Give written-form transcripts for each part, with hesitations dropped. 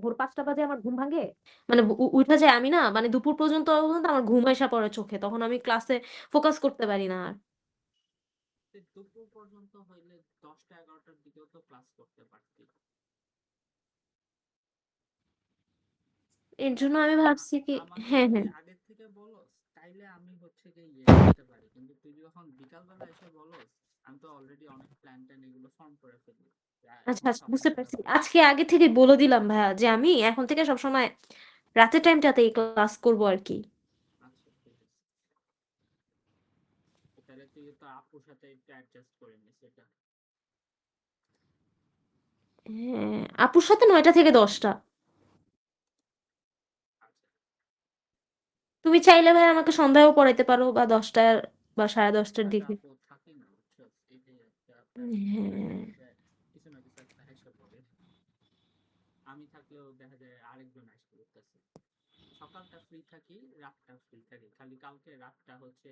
ভোর ৫ঃ০০ বাজে আমার ঘুম ভাঙে। মানে উইঠা যায় আমি না মানে দুপুর পর্যন্ত আমার ঘুম আইসা পড়ে চোখে। তখন আমি ক্লাসে ফোকাস করতে পারি না আর। দুপুর পর্যন্ত হইলে 10টা 11টার দিকেও তো ক্লাস করতে পারতি। এর জন্য এখন আমি ভাবছি কি আমাকে হ্যাঁ, যদি হ্যাঁ। আগের থেকে বলস তাইলে আমি হচ্ছে গিয়ে করতে পারি, কিন্তু তুই যখন বিকাল বেলা এসে বলস, আমি তো অলরেডি অনেক প্ল্যান ট্যান এগুলো ফর্ম করে ফেলি। আচ্ছা, এখন আচ্ছা বুঝতে সমস্যাটা পারছি। হচ্ছে। আজকে আগে থেকে বলে দিলাম ভাইয়া যে আমি এখন থেকে সবসময় রাতের টাইমটাতেই ক্লাস করব আরকি। আচ্ছা ঠিক আছে, তাহলে তুই তো আপুর সাথে একটু অ্যাডজাস্ট করে নিস এটা। হ্যাঁ, আপুর সাথে ৯টা থেকে ১০টা। আচ্ছা, তুমি চাইলে ভাই আমাকে সন্ধ্যায়ও পড়াইতে পারো বা ১০টার বা ১০:৩০টার সন্ধ্যাটা দিকে। আপু থাকি না বুঝছো, এটাই একটা প্যারা। দেখা হ্যাঁ। যাচ্ছে কিছু না কিছু একটা হেসে পড়ে, আমি থাকলেও দেখা যায় আরেকজন আসতে করতেছে। সকালটা ফ্রি থাকি, রাতটা ফ্রি থাকি, খালি কালকে রাতটা হচ্ছে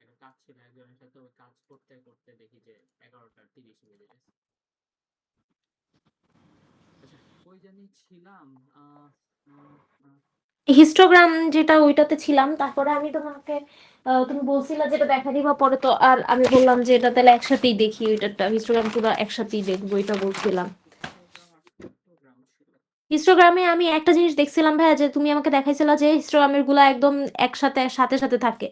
একটা কাজ ছিল একজনের সাথে, ওই কাজ করতে করতে দেখি যে 11টা 30 বেজে গেছে। আচ্ছা, কই জানি ছিলাম। আহ আহ, আহ, হিস্টোগ্রাম যেটা ওইটাতে ছিলাম তারপরে আমি তোমাকে তুমি বলছিলা যেটা দেখা দিবা পরে তো আর আমি বললাম যে এটা তাহলে একসাথেই দেখি ওইটা হিস্টোগ্রাম পুরো একসাথেই দেখবো এটা বলছিলাম। হিস্টোগ্রাম আর ফটোগ্রাম ছিল। হিস্টোগ্রামে আমি একটা জিনিস দেখছিলাম ভাইয়া যে তুমি আমাকে দেখাইছিলা যে হিস্টোগ্রামের গুলা একদম একসাথে সাথে সাথে থাকে।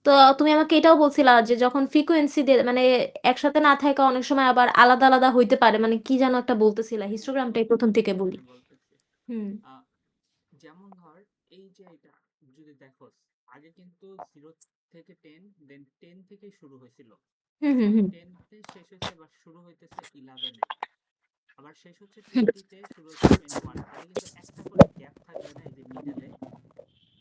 তো তুমি আমাকে এটাও বলছিলা যে যখন ফ্রিকোয়েন্সি মানে একসাথে না থাকা অনেক সময় আবার আলাদা আলাদা হইতে পারে মানে কি যেন একটা বলতেছিলা হ্যাঁ হ্যাঁ, হিস্টোগ্রামটাই প্রথম থেকে বলি। আমি বলতেছি। হুম, আহ, যেমন ধর, এই যে এটা যদি দেখোস, আগে কিন্তু 0 থেকে 10, দেন 10 থেকে শুরু হয়েছিল, হুম, হুম, এখন হুম, 10তে শেষ হয়েছে, এবার শুরু হইতেছে 11-এ, আবার শেষ হচ্ছে হুম, 20-তে, শুরু হচ্ছে 21-এ। তাহলে কিন্তু একটা করে গ্যাপ থাকবে না এই যে মিডলে,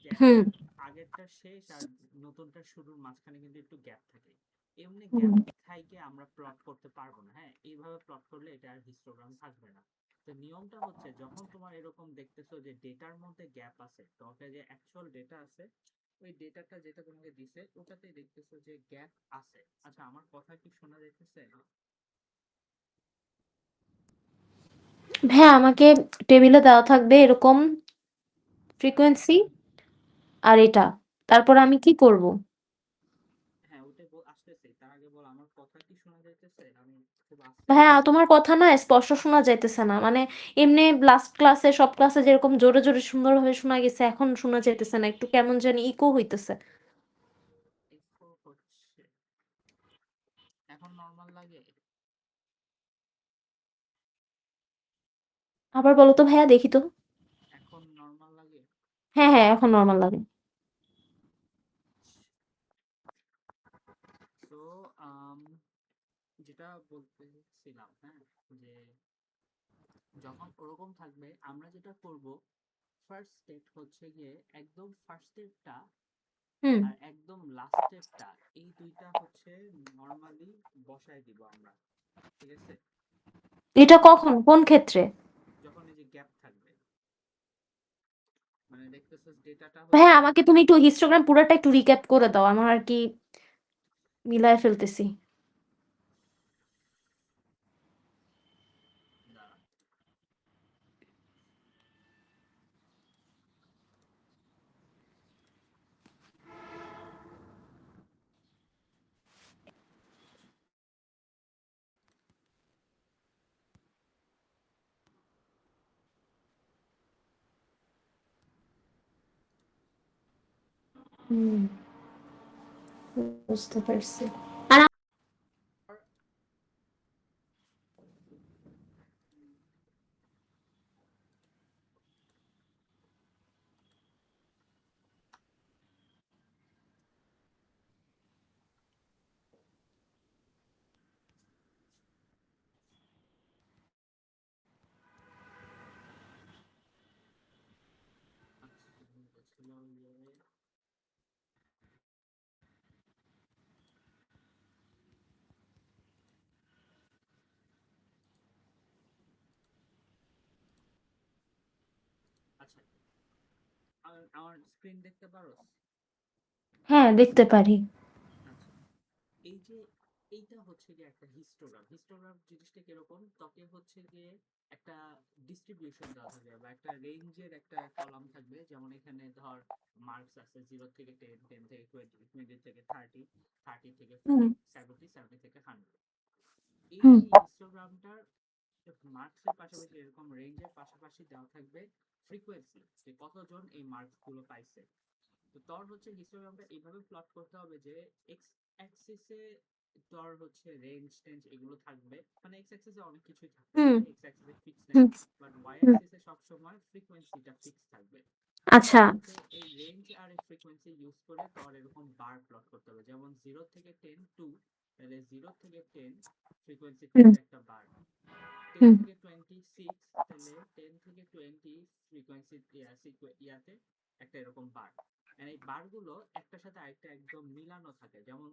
যে একটা হুম, আগেরটা শেষ আর নতুনটা শুরুর মাঝখানে কিন্তু একটু গ্যাপ থাকে। এমনি গ্যাপ হুম। থাইকে আমরা প্লট করতে পারবো না। হ্যাঁ, এইভাবে প্লট করলে এটা আর হিস্টোগ্রাম থাকবে না। তো নিয়মটা হচ্ছে, যখন তোমার এরকম দেখতেছো যে ডেটার মধ্যে গ্যাপ আছে, তোমাকে যে অ্যাকচুয়াল ডেটা আছে, ওই ডেটাটা যেটা তোমাকে দিছে ওটাতে দেখতেছো যে গ্যাপ আছে। আচ্ছা, আমার কথা কি শোনা যাইতেছে? হ্যাঁ আমাকে টেবিলে দেওয়া থাকবে এরকম ফ্রিকোয়েন্সি আর এটা তারপর আমি কি করব? হ্যাঁ, ওটাই আসতেছে। তার আগে বল, আমার কথা কি শোনা যাইতেছে? আমি খুব আস্তে হ্যাঁ কথা তোমার বলতেছি। কথা না স্পষ্ট শোনা যাইতেছে না মানে এমনি লাস্ট ক্লাসে সব ক্লাসে যেরকম জোরে জোরে সুন্দরভাবে শোনা গেছে এখন শোনা যাইতেছে না একটু কেমন জানি ইকো হইতেছে। একটু হচ্ছে, এখন নর্মাল লাগে? আবার বলো তো ভাইয়া দেখি তো। এখন নর্মাল লাগে? হ্যাঁ, হ্যাঁ এখন নরমাল লাগে। তো যেটা বলতেছিলাম, হ্যাঁ, যে যখন ওরকম থাকবে আমরা যেটা করব, ফার্স্ট স্টেপ হচ্ছে গিয়ে একদম ফার্স্ট স্টেপটা হুম। আর একদম লাস্ট স্টেপটা, এই দুইটা হচ্ছে নর্মালি বসায় দিব আমরা, ঠিক আছে? এটা কখন কোন ক্ষেত্রে? যখন এই যে গ্যাপ থাকবে, মানে দেখতেছিস ডেটাটা ভাইয়া হচ্ছে। আমাকে তুমি একটু হিস্টোগ্রাম পুরাটা একটু রিক্যাপ করে দাও আমার আর কি মিলায় ফেলতেছি। দাঁড়া। হুম, বুঝতে পারছি। আচ্ছা, ছিল ইয়ে। আচ্ছা, আমার স্ক্রিন দেখতে পারোস? হ্যাঁ দেখতে পারি। আচ্ছা, এই যে এইটা হচ্ছে গিয়ে একটা হিস্টোগ্রাম। হিস্টোগ্রাম জিনিসটা কিরকম, তোকে হচ্ছে গিয়ে একটা ডিস্ট্রিবিউশন দেওয়া থাকবে বা একটা রেঞ্জের একটা কলাম থাকবে, যেমন এখানে ধর মার্কস আছে 0 থেকে 10, 10 থেকে 20, 20 থেকে 30, 30 থেকে হুম 40, 70, 70 থেকে 100। এই হুম হিস্টোগ্রামটার মার্কসের পাশাপাশি এরকম রেঞ্জের পাশাপাশি দেওয়া থাকবে ফ্রিকোয়েন্সি, যে কতজন এই মার্কস গুলো পাইছে। তো তোর হচ্ছে হিস্টোগ্রামটা এইভাবে প্লট করতে হবে যে এক্স অ্যাক্সিসে তোর হচ্ছে রেঞ্জ টেঞ্জ এগুলো থাকবে, মানে এক্স অ্যাক্সিসে অনেক কিছুই থাকতে হুম পারে, এক্স অ্যাক্সিসে ফিক্স নাই, হুম বাট ওয়াই হুম। অ্যাক্সিসে সবসময় ফ্রিকোয়েন্সিটা ফিক্স থাকবে। আচ্ছা। তোর হচ্ছে এই রেঞ্জ আর এই ফ্রিকোয়েন্সি ইউজ করে তোর এরকম বার প্লট করতে হবে, যেমন 0 থেকে 10 টু, তাহলে 0 থেকে 10 ফ্রিকোয়েন্সি হুম থাকবে একটা বার, 10 হুম থেকে 26 তাহলে 10 থেকে 20 ফ্রিকোয়েন্সি ইয়াতে একটা এরকম বার। এই বারগুলো একটার সাথে আরেকটা একদম মিলানো থাকে, যেমন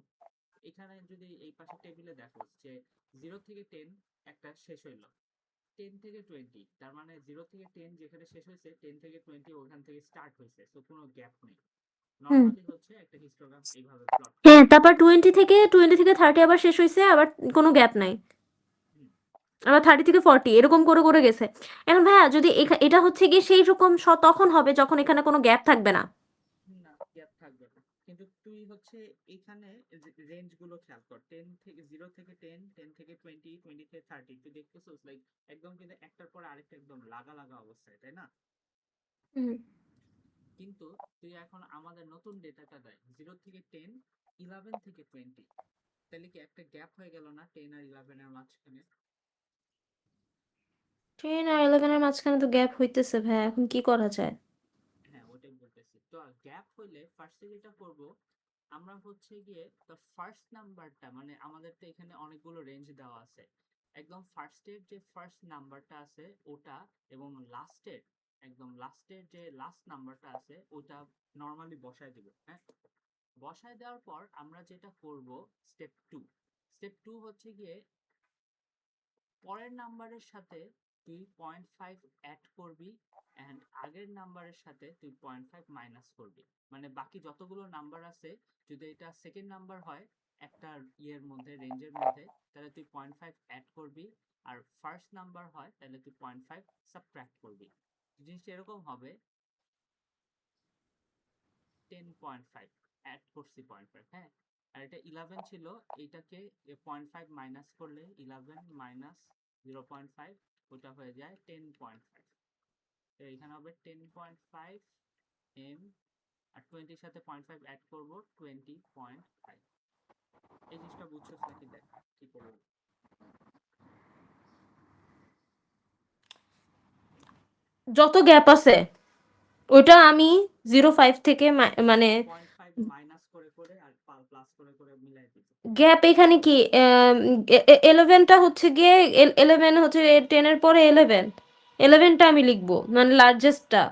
এখানে যদি এই পাশে টেবিলে দেখো যে 0 থেকে 10 একটা শেষ হইলো, 10 থেকে 20 তার মানে 0 থেকে 10 যেখানে শেষ হয়েছে 10 থেকে 20 ওখান থেকে স্টার্ট হয়েছে, তো কোনো গ্যাপ নেই। হুম। নরমালি হচ্ছে একটা হিস্টোগ্রাম এইভাবে প্লট হ্যাঁ, করতে হয়। তারপর 20 থেকে 30 আবার শেষ হয়েছে, আবার কোনো গ্যাপ নাই। হুম। আবার 30 থেকে 40 এরকম করে করে গেছে। এখন ভাইয়া যদি এটা হচ্ছে গিয়ে সেই রকম তখন হবে যখন এখানে কোনো গ্যাপ থাকবে না। না, গ্যাপ থাকবে না, কিন্তু তুই হচ্ছে এখানে রেঞ্জ গুলো খেয়াল কর, 10 থেকে 0 থেকে 10, 10 থেকে 20, 20 থেকে 30, তুই দেখতেছিস লাইক একদম কিন্তু একটার পর আরেকটা একদম লাগা লাগা অবস্থায়, তাই না? হুম। কিন্তু তুই এখন আমাদের নতুন ডেটাটা দেয় 0 থেকে 10, 11 থেকে 20, তাহলে কি একটা গ্যাপ হয়ে গেল না 10 আর 11 এর মাঝখানে? 10 আর 11 এর মাঝখানে তো গ্যাপ হইতেছে ভাইয়া, এখন কি করা যায়? হ্যাঁ, ওটাই বলতেছি। তো গ্যাপ হইলে ফার্স্টে যেটা করব, আমরা হচ্ছে গিয়ে তো ফার্স্ট নাম্বারটা, মানে আমাদের তো এখানে অনেকগুলো রেঞ্জ দেওয়া আছে, একদম ফার্স্টের যে ফার্স্ট নাম্বারটা আছে ওটা, এবং লাস্টের একদম লাস্টের যে লাস্ট নাম্বারটা আছে ওটা নর্মালি বসায় দিব। হ্যাঁ, বসায় দেওয়ার পর আমরা যেটা করব, স্টেপ টু হচ্ছে গিয়ে পরের নাম্বারের সাথে তুই 0.5 অ্যাড করবি, অ্যান্ড আগের নাম্বারের সাথে তুই 0.5 মাইনাস করবি, মানে বাকি যতগুলো নাম্বার আছে, যদি এটা সেকেন্ড নাম্বার হয় একটা ইয়ের মধ্যে, রেঞ্জের মধ্যে, তাহলে তুই 0.5 অ্যাড করবি, আর ফার্স্ট নাম্বার হয় তাহলে তুই 0.5 সাবট্রাক্ট করবি। জিনিসটা এরকম হবে, 10.5 অ্যাড করছি 0.5, হ্যাঁ, আর এটা 11 ছিল, এইটাকে 0.5 মাইনাস করলে 11 মাইনাস 0.5 ওটা হয়ে যায় 10.5, তো এখানে হবে 10.5 এম, আর 20 এর সাথে 0.5 অ্যাড করব 20.5। এই জিনিসটা বুঝছস নাকি? দেখ কি করব। যত গ্যাপ আছে ওইটা আমি 05 থেকে মানে 0.5 মাইনাস করে করে আর প্লাস করে করে মিলাই দিব। গ্যাপ এখানে কি 11টা হচ্ছে গিয়ে 11 হচ্ছে 10 এর পরে 11টা আমি লিখবো, মানে লার্জেস্টটা।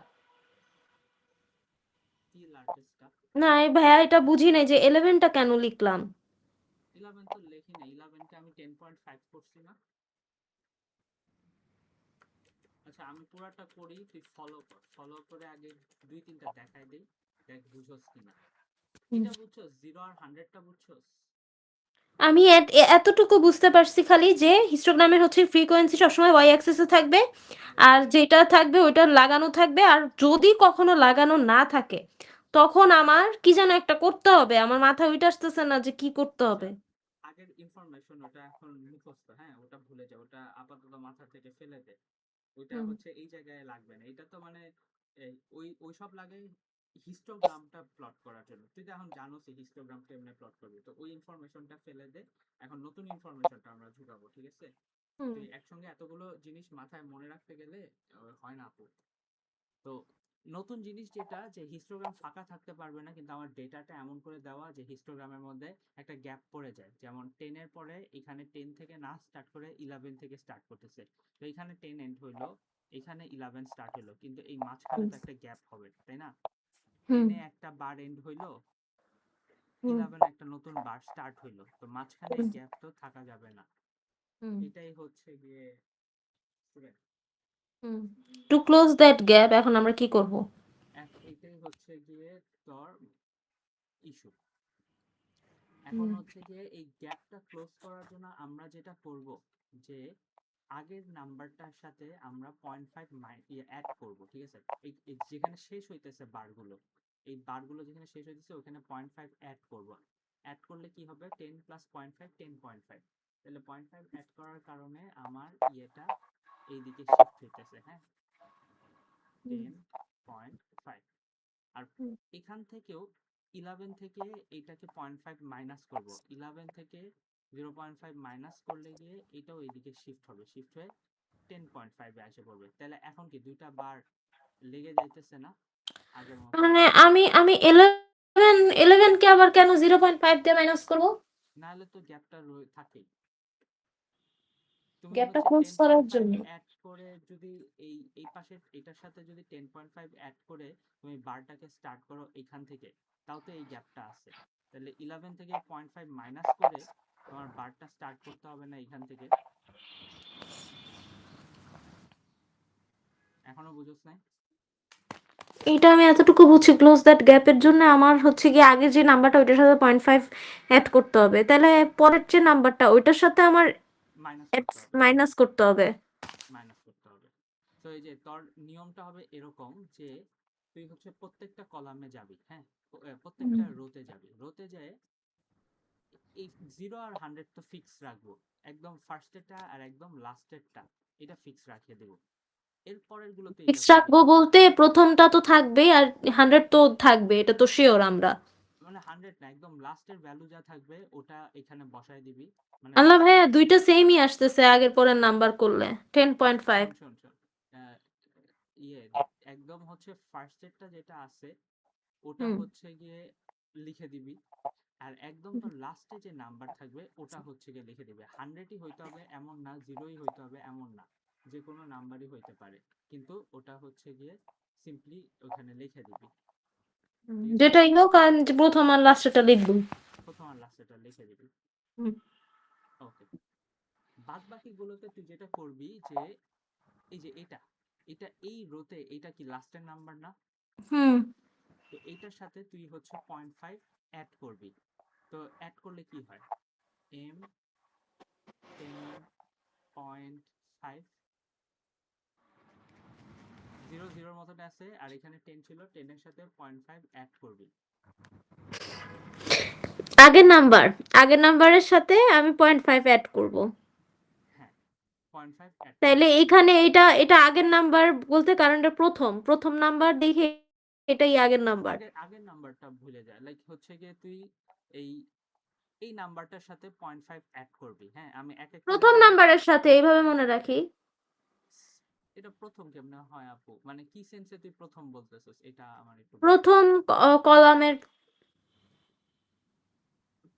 কি লার্জেস্টটা? না এই ভাইয়া এটা বুঝি নাই যে 11টা কেন লিখলাম। 11 তো লেখি না, 11 কে আমি 10.5 করছি না। আচ্ছা, আমি পুরাটা করি, তুই ফলো কর, ফলো করে আগে 2-3টা দেখাই দেই, দেখ বুঝছস কিনা। এটা বুঝছস 0 আর 100টা বুঝছস? আমি এতটুকু বুঝতে পারছি খালি যে হিস্টোগ্রামের হচ্ছে ফ্রিকোয়েন্সি সবসময় ওয়াই অ্যাক্সিসে থাকবে, Yes. আর যেটা থাকবে ওইটা লাগানো থাকবে, আর যদি কখনো লাগানো না থাকে তখন আমার কি যেন একটা করতে হবে, আমার মাথায় ওইটা আসতেছে না যে কি করতে আচ্ছা, হবে। আগের ইনফরমেশন ওটা এখন মুখস্থ, হ্যাঁ, ওটা ভুলে যা, ওটা আপাতত মাথা থেকে ফেলে দে। ওইটা হুম হচ্ছে এই জায়গায় লাগবে না, এটা তো মানে ওই সব লাগে হিস্টোগ্রামটা প্লট করার জন্য। তুই তো এখন জানোস হিস্টোগ্রাম কেমনে প্লট করবি, তো ওই ইনফরমেশনটা ফেলে দে, এখন নতুন ইনফরমেশনটা আমরা ঢুকাবো, ঠিক আছে? হুম তুই একসঙ্গে এতগুলো জিনিস মাথায় মনে রাখতে গেলে হয় না আপু। তো নতুন জিনিস যেটা, যে হিস্টোগ্রাম ফাঁকা থাকতে পারবে না, কিন্তু আমার ডেটাটা এমন করে দেওয়া যে হিস্টোগ্রামের মধ্যে একটা গ্যাপ পড়ে যায়, যেমন 10 এর পরে এখানে 10 থেকে না স্টার্ট করে 11 থেকে স্টার্ট করতেছে, তো এখানে 10 এন্ড হইলো, এখানে 11 স্টার্ট হলো, কিন্তু এই মাঝখানে হুম তো একটা গ্যাপ হবে, তাই না? হুম 10 এ একটা বার এন্ড হইলো, হুম 11 একটা নতুন বার স্টার্ট হইলো, তো মাঝখানে এই হুম গ্যাপ তো থাকা যাবে না। হুম এটাই হচ্ছে গিয়ে student, hmm to close that gap এখন আমরা কি করব? এটাই হচ্ছে গিয়ে তোর ইস্যু। এখন হুম হচ্ছে গিয়ে এই গ্যাপটা ক্লোজ করার জন্য আমরা যেটা করব, যে আগের নাম্বারটার সাথে আমরা 0.5 অ্যাড করব, ঠিক আছে? এই যেখানে শেষ হইতেছে বারগুলো, এই বারগুলো যেখানে শেষ হইতেছে ওখানে 0.5 অ্যাড করব। অ্যাড করলে কি হবে? 10 প্লাস 0.5 10.5। তাহলে 0.5 অ্যাড করার কারণে আমার ইয়েটা এইদিকে শিফট হইতেছে, হ্যাঁ, 10.5। আর এখান থেকেও 11 থেকে এটাকে 0.5 মাইনাস করব, 11 থেকে 0.5 মাইনাস করলে গিয়ে এটাও এইদিকে শিফট হবে, শিফট হয়ে 10.5 এ এসে পড়বে। তাহলে এখন কি দুইটা বার লেগে যাইতেছে না আগের মতো? মানে আমি 11 কে আবার কেন 0.5 দিয়ে মাইনাস করব? না হলে তো গ্যাপটা থাকেই। তুমি গ্যাপটা হচ্ছে ক্লোজ করার 10.5 জন্য। অ্যাড করে যদি এই পাশে এটার সাথে যদি 10.5 অ্যাড করে তুমি বারটাকে স্টার্ট করো এখান থেকে, তাও তো এই গ্যাপটা আছে। তাহলে 11 থেকে 0.5 মাইনাস করে তোমার বারটা স্টার্ট করতে হবে না এখান থেকে? এখনো বুঝোস নাই? এটা আমি এতটুকু বুঝছি, ক্লোজ দ্যাট গ্যাপের জন্য আমার হচ্ছে কি আগের যে নাম্বারটা ওইটার সাথে 0.5 অ্যাড করতে হবে, তাহলে পরের যে নাম্বারটা ওইটার সাথে আমার মাইনাস করতে হবে, মাইনাস করতে হবে। মাইনাস করতে হবে। তো এই যে তোর নিয়মটা হবে এরকম যে তুই হচ্ছে প্রত্যেকটা কলামে যাবি, হ্যাঁ, প্রত্যেকটা রোতে যাবি, রোতে যায় এই 0 আর 100 তো ফিক্স রাখবো, একদম ফার্স্টেরটা আর একদম লাস্টেরটা এটা ফিক্স রাখিয়ে দেবো। এর পরের গুলো তুই এটা ফিক্স করবি, রাখবো বলতে প্রথমটা তো থাকবে আর 100 তো থাকবে, এটা তো শিওর আমরা। মানে 100 না, একদম লাস্টের ভ্যালু যা থাকবে ওটা এখানে বসায় দিবি। মানে আল্লাহ লাস্টের, ভাইয়া, দুইটা সেমই আসতেছে আগের পরের নাম্বার করলে 10.5। শোন শোন শোন, আহ, ইয়ে একদম হচ্ছে ফার্স্টেরটা যেটা আছে ওটা হুম। হচ্ছে গিয়ে লিখে দিবি, আর একদম তো লাস্টে যে নাম্বার থাকবে ওটা হচ্ছে গিয়ে লিখে দিবে। 100ই হইতে হবে এমন না, 0ই হইতে হবে এমন না, যে কোনো নাম্বারই হইতে পারে, কিন্তু ওটা হচ্ছে গিয়ে সিম্পলি ওখানে লিখে দিবি, ঠিক আছে? যেটাই হোক, আমি প্রথম আর লাস্টেরটা লিখবো। প্রথম আর লাস্টেটা লিখে দিবি। হুম। ওকে, বাদ বাকি গুলোতে তুই যেটা করবি যে এই যে এটা এটা এই রোতে এটা কি লাস্টের নাম্বার না? হুম। তো এইটার সাথে তুই হচ্ছে 0.5 অ্যাড করবি। তো অ্যাড করলে কি হয়? এম 10.5, 0 0 মতন আছে আর এখানে 10 ছিল, 10 এর সাথে 0.5 অ্যাড করবি। আগের নাম্বারের সাথে আমি 0.5 অ্যাড করব। হ্যাঁ, 0.5 অ্যাড তাইলে করবি। এইখানে এটা আগের নাম্বার বলতে, কারণ এটা প্রথম নাম্বার দেখে এটাই আগের নাম্বার। আগের আগের নাম্বারটা ভুলে যা, লাইক হচ্ছে গিয়ে তুই এই এই নাম্বারটার সাথে 0.5 অ্যাড করবি, হ্যাঁ, আমি এক এক করে প্রথম দেখাই। নাম্বারের সাথে এইভাবে মনে রাখি। এটা প্রথম কেমনে হয় আপু? মানে কি সেন্সে তুই প্রথম বলতেছিস এটা আমার একটু বুঝাই। প্রথম কলামের।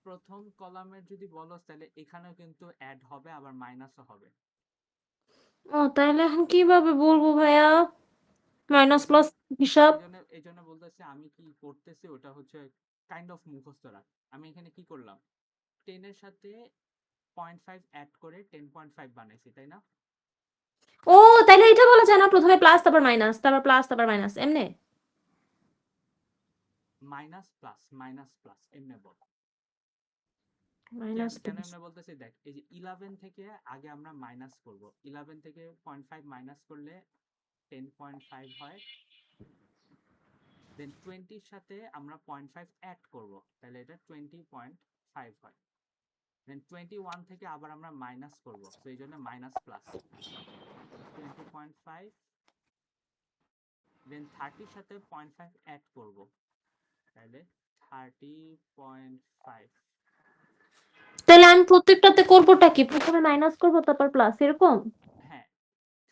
প্রথম কলামের যদি বলস তাহলে এখানেও কিন্তু অ্যাড হবে আবার মাইনাসও হবে। ও, তাহলে এখন কিভাবে বলবো ভাইয়া? মাইনাস এই জন্য প্লাস হিসাব। এই জন্য বলতেছি আমি কি করতেছি ওটা হচ্ছে কাইন্ড অফ মুখস্থ রাখ। আমি এখানে কি করলাম, 10 এর সাথে 0.5 অ্যাড করে 10.5 বানাইছি, তাই না? ও, তাহলে এটা বলা যায় না প্রথমে প্লাস তারপর মাইনাস, তারপর প্লাস তারপর মাইনাস, এমনি? মাইনাস প্লাস মাইনাস প্লাস এমনি বল। কেন মাইনাস কেন প্লাস। এমনি বলতেছি দেখ, এই যে 11 থেকে আগে আমরা মাইনাস করব, 11 থেকে 0.5 মাইনাস করলে 10.5 হয়, দেন 20 এর সাথে আমরা 0.5 অ্যাড করব, তাহলে এটা 20.5 হয়। দেন 21 থেকে আবার আমরা মাইনাস করব, তো এই জন্য মাইনাস প্লাস 20.5, দেন 30 এর সাথে 0.5 অ্যাড করব, তাহলে 30.5। তাহলে আমি প্রত্যেকটাতে করবোটা কি, প্রথমে মাইনাস করবো তারপর প্লাস, এরকম? হ্যাঁ,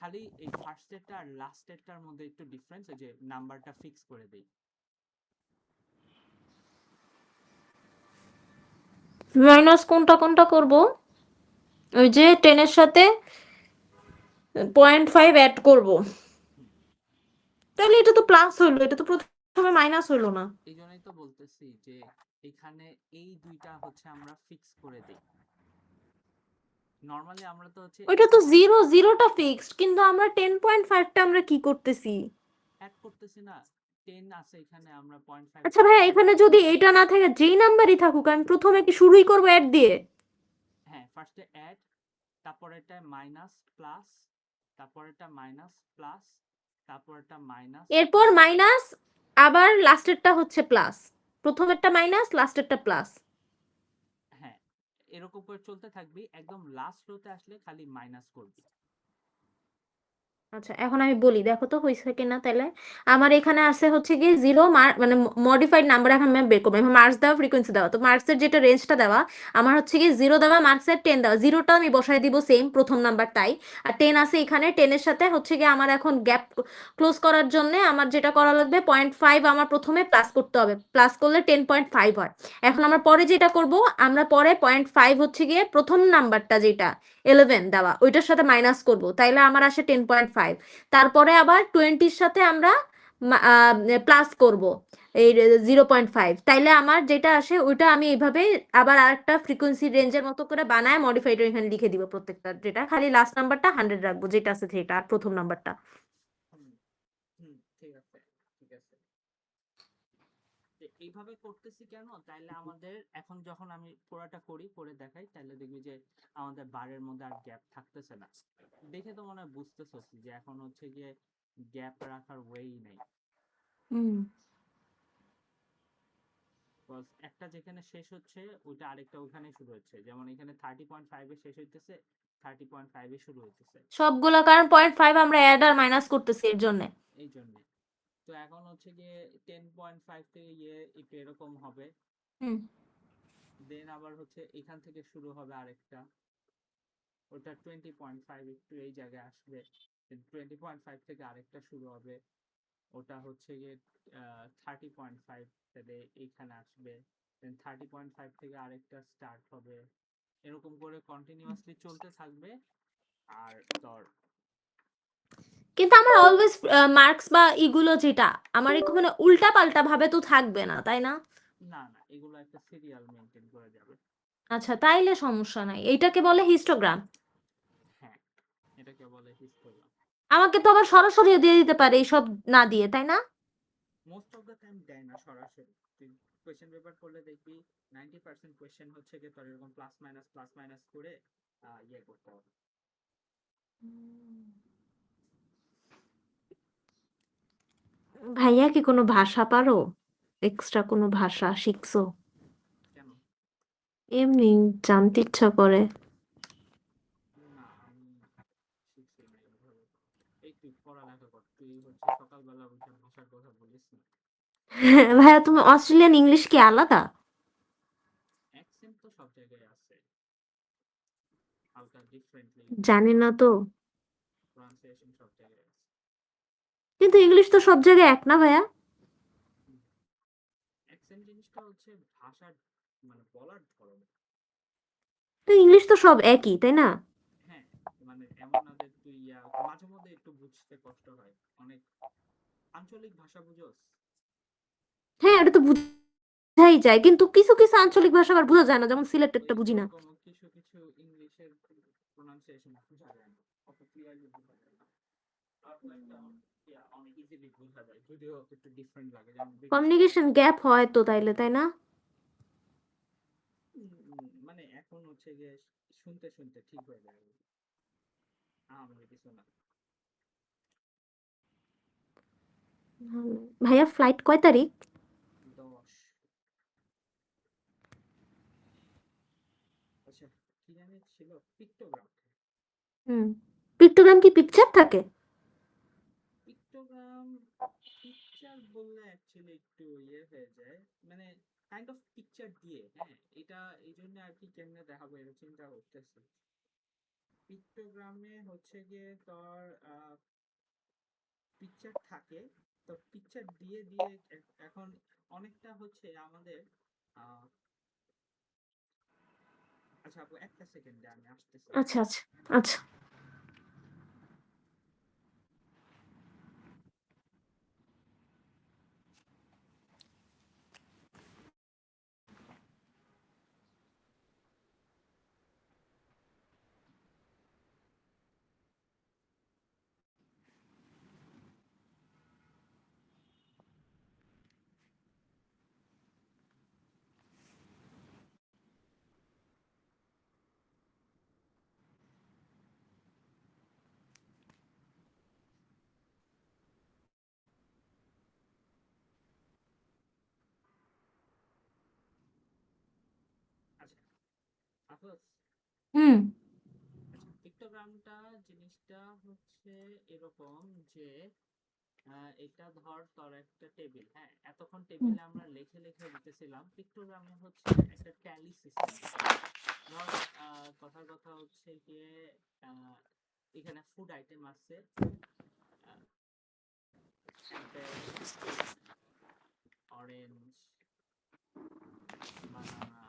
খালি এই ফার্স্টেরটা আর লাস্টেরটার মধ্যে একটু ডিফারেন্স, যে নাম্বারটা ফিক্স করে দেই। মাইনাস কোনটা কোনটা করব? ওই যে 10 এর সাথে 0.5 অ্যাড করব। হুম, তাহলে এটা তো প্লাস হইলো, এটা তো প্রথমে মাইনাস হইলো না। এই জন্যই তো বলতেছি যে এখানে এই দুইটা হচ্ছে আমরা ফিক্স করে দেই। নর্মালি আমরা তো হচ্ছে ওইটা তো এখানে জিরোটা ফিক্সড, কিন্তু আমরা 10.5টা আমরা কি করতেছি? অ্যাড করতেছি না, 10 আছে এখানে, আমরা 0.5 আচ্ছা ভাইয়া, অ্যাড। এখানে যদি এটা না থাকে, যেই নাম্বারই থাকুক, আমি প্রথমে কি শুরুই করবো অ্যাড দিয়ে? হ্যাঁ, ফার্স্টে অ্যাড, তারপরেরটা মাইনাস প্লাস, তারপরেরটা মাইনাস প্লাস, তারপরেরটা মাইনাস এরপর প্লাস। মাইনাস, আবার লাস্টেরটা হচ্ছে প্লাস, প্রথমেরটা মাইনাস লাস্টেরটা প্লাস। হ্যাঁ, এরকম করে চলতে থাকবি, একদম লাস্ট রোতে আসলে খালি মাইনাস করবি। আচ্ছা, এখন আমি বলি, দেখো তো হয়েছে কিনা তাহলে। আমার এখানে আছে হচ্ছে কি জিরো, মানে মডিফাইড নাম্বার এখন আমি বের করবো। এখন মার্কস দেওয়া, ফ্রিকোয়েন্সি দেওয়া, তো মার্কসের যেটা রেঞ্জটা দেওয়া আমার হচ্ছে কি জিরো দেওয়া, মার্কসের 10 দেওয়া। জিরোটা আমি বসাই দিব সেম প্রথম নাম্বারটাই, আর 10 আছে এখানে। 10-এর সাথে হচ্ছে কি আমার এখন গ্যাপ ক্লোজ করার জন্য আমার যেটা করা লাগবে, 0.5 আমার প্রথমে প্লাস করতে হবে, প্লাস করলে 10.5 হয়। এখন আমরা পরে যেটা করব, আমরা পরে 0.5 হচ্ছে গিয়ে প্রথম নাম্বারটা যেটা 11 দেওয়া ওইটার সাথে মাইনাস করব, তাইলে আমার আসে 10.5। তারপরে আবার 20-র সাথে আমরা প্লাস করব এই 0.5, তাইলে আমার যেটা আসে ওইটা আমি এইভাবে আবার আরেকটা ফ্রিকোয়েন্সি রেঞ্জের মতো করে বানায় মডিফাইড এখানে লিখে দিব প্রত্যেকটা, যেটা খালি লাস্ট নাম্বারটা 100 রাখবো, যেটা আছে সেটা, আর প্রথম নাম্বারটা। হুম হুম, ঠিক আছে, ঠিক আছে। এইভাবে করতেছি কেন, তাইলে আমাদের এখন যখন আমি পুরাটা করি, করে দেখাই, তাহলে দেখবি যে আমাদের বারের মধ্যে আর গ্যাপ থাকতেছে না। দেখে তো মনে হয় বুঝতেছস যে এখন হচ্ছে গিয়ে গ্যাপ রাখার ওয়েই নেই। হুম। একটা যেখানে শেষ হচ্ছে ওইটা আরেকটা ওখানে শুরু হচ্ছে, যেমন এখানে 30.5 এ শেষ হইতেছে, 30.5 এ শুরু হইতেছে। সবগুলো কারণ 0.5 আমরা অ্যাড আর মাইনাস করতেছি এর জন্য। এই জন্য তো এখন হচ্ছে গিয়ে 10.5 থেকে একটু এরকম হবে। হুম। দেন আবার হচ্ছে এখান থেকে শুরু হবে আরেকটা, ওটা 20.5 একটু এই জায়গায় আসবে। 20.5 থেকে আরেকটা শুরু হবে, ওটা হচ্ছে গিয়ে 30.5 তাহলে এইখানে আসবে। দেন 30.5 থেকে আরেকটা স্টার্ট হবে, এরকম করে কন্টিনিউয়াসলি চলতে থাকবে। আর ধর, কিন্তু আমার অলওয়েজ মার্কস বা ইগুলো যেটা আমার এখানে উল্টা পাল্টা ভাবে তো থাকবে না, তাই না? না না, এগুলো একটা সিরিয়াল মেনটেন করে যাবে। আচ্ছা, তাইলে সমস্যা নাই, এইটাকে বলে হিস্টোগ্রাম। হ্যাঁ, এটাকে বলে হিস্টোগ্রাম। আমাকে তো আবার সরাসরিও দিয়ে দিতে পারে এইসব না দিয়ে, তাই না? মোস্ট অফ দ্য টাইম দেয় না সরাসরি। তুই কোয়েশ্চেন পেপার করলে দেখবি 90% কোয়েশ্চেন হচ্ছে কি তোর এরকম প্লাস মাইনাস করে ইয়ে করতে হবে। ভাইয়া কি কোনো ভাষা পারো? এক্সট্রা কোনো ভাষা শিখছো? কেন? এমনি জানতে ইচ্ছা করে। না, আমি শিখছি না এইভাবে। এই তুই পড়ালেখা কর, তুই হচ্ছে সকালবেলা উঠে ভাষার কথা বলিস না। ভাইয়া, তুমি অস্ট্রেলিয়ান ইংলিশ কি আলাদা? অ্যাকসেন্ট তো সব জায়গায় আছে, হালকা ডিফারেন্টলি জানি না তো। প্রনাউন্সিয়েশন সব জায়গায় আছে। কিন্তু ইংলিশ তো সব জায়গায় এক না ভাইয়া? অ্যাকসেন্ট জিনিসটা হচ্ছে ভাষার মানে বলার ধরন। তো ইংলিশ তো সব একই, তাই না? হ্যাঁ, মানে এমন না যে তুই মাঝে মধ্যে একটু বুঝতে কষ্ট হয় অনেক। আঞ্চলিক ভাষা বুঝোস? হ্যাঁ, এটা তো বোঝাই যায়, কিন্তু কিছু কিছু আঞ্চলিক ভাষা আবার বোঝা যায় না, যেমন ওই সিলেটেরটা বুঝি না। ওরকম কিছু কিছু ইংলিশের প্রোনাউন্সিয়েশন বোঝা যায় না, অত ক্লিয়ারলি বোঝা যায় না। আর একটা অনেক ইজিলি বোঝা যায়, যদিও একটু ডিফারেন্ট লাগে, যেমন ব্রিটিশ কমিউনিকেশন গ্যাপ হয় তো তাইলে, তাই না? মানে এখন হচ্ছে গিয়ে শুনতে শুনতে ঠিক হয়ে যায়, আমাদের কিছু না। ভাইয়া, ফ্লাইট কয় তারিখ? 10। আচ্ছা, কি জানি ছিল, পিক্টোগ্রাম। হুম। পিক্টোগ্রাম কি পিকচার থাকে? পিক্টোগ্রাম পিকচার বললে অ্যাকচুয়ালি একটু ইয়ে হয়ে যায়, মানে কাইন্ড অফ পিকচার দিয়ে, হ্যাঁ, এটা এই জন্য আর কি কেমনে দেখাবো এটা চিন্তা করতেছি। পিক্টোগ্রামে হচ্ছে গিয়ে তোর পিকচার থাকে, তো পিকচার দিয়ে দিয়ে এখন অনেকটা হচ্ছে আমাদের আহ, আচ্ছা আপু, একটা সেকেন্ডে আমি আসতেছি। আচ্ছা আচ্ছা। আচ্ছা। মাহফুজ, হুম আচ্ছা পিক্টোগ্রামটা জিনিসটা হচ্ছে এরকম যে এটা ধর তোর একটা টেবিল, হ্যাঁ এতক্ষণ হুম টেবিলে আমরা লিখে লিখে দিতেছিলাম, পিক্টোগ্রামে হচ্ছে একটা ট্যালি সিস্টেম থাকে। ধর কথার কথা হচ্ছে গিয়ে আহ, এখানে ফুড আইটেম আছে, অ্যাপেল, অরেঞ্জ, বানানা,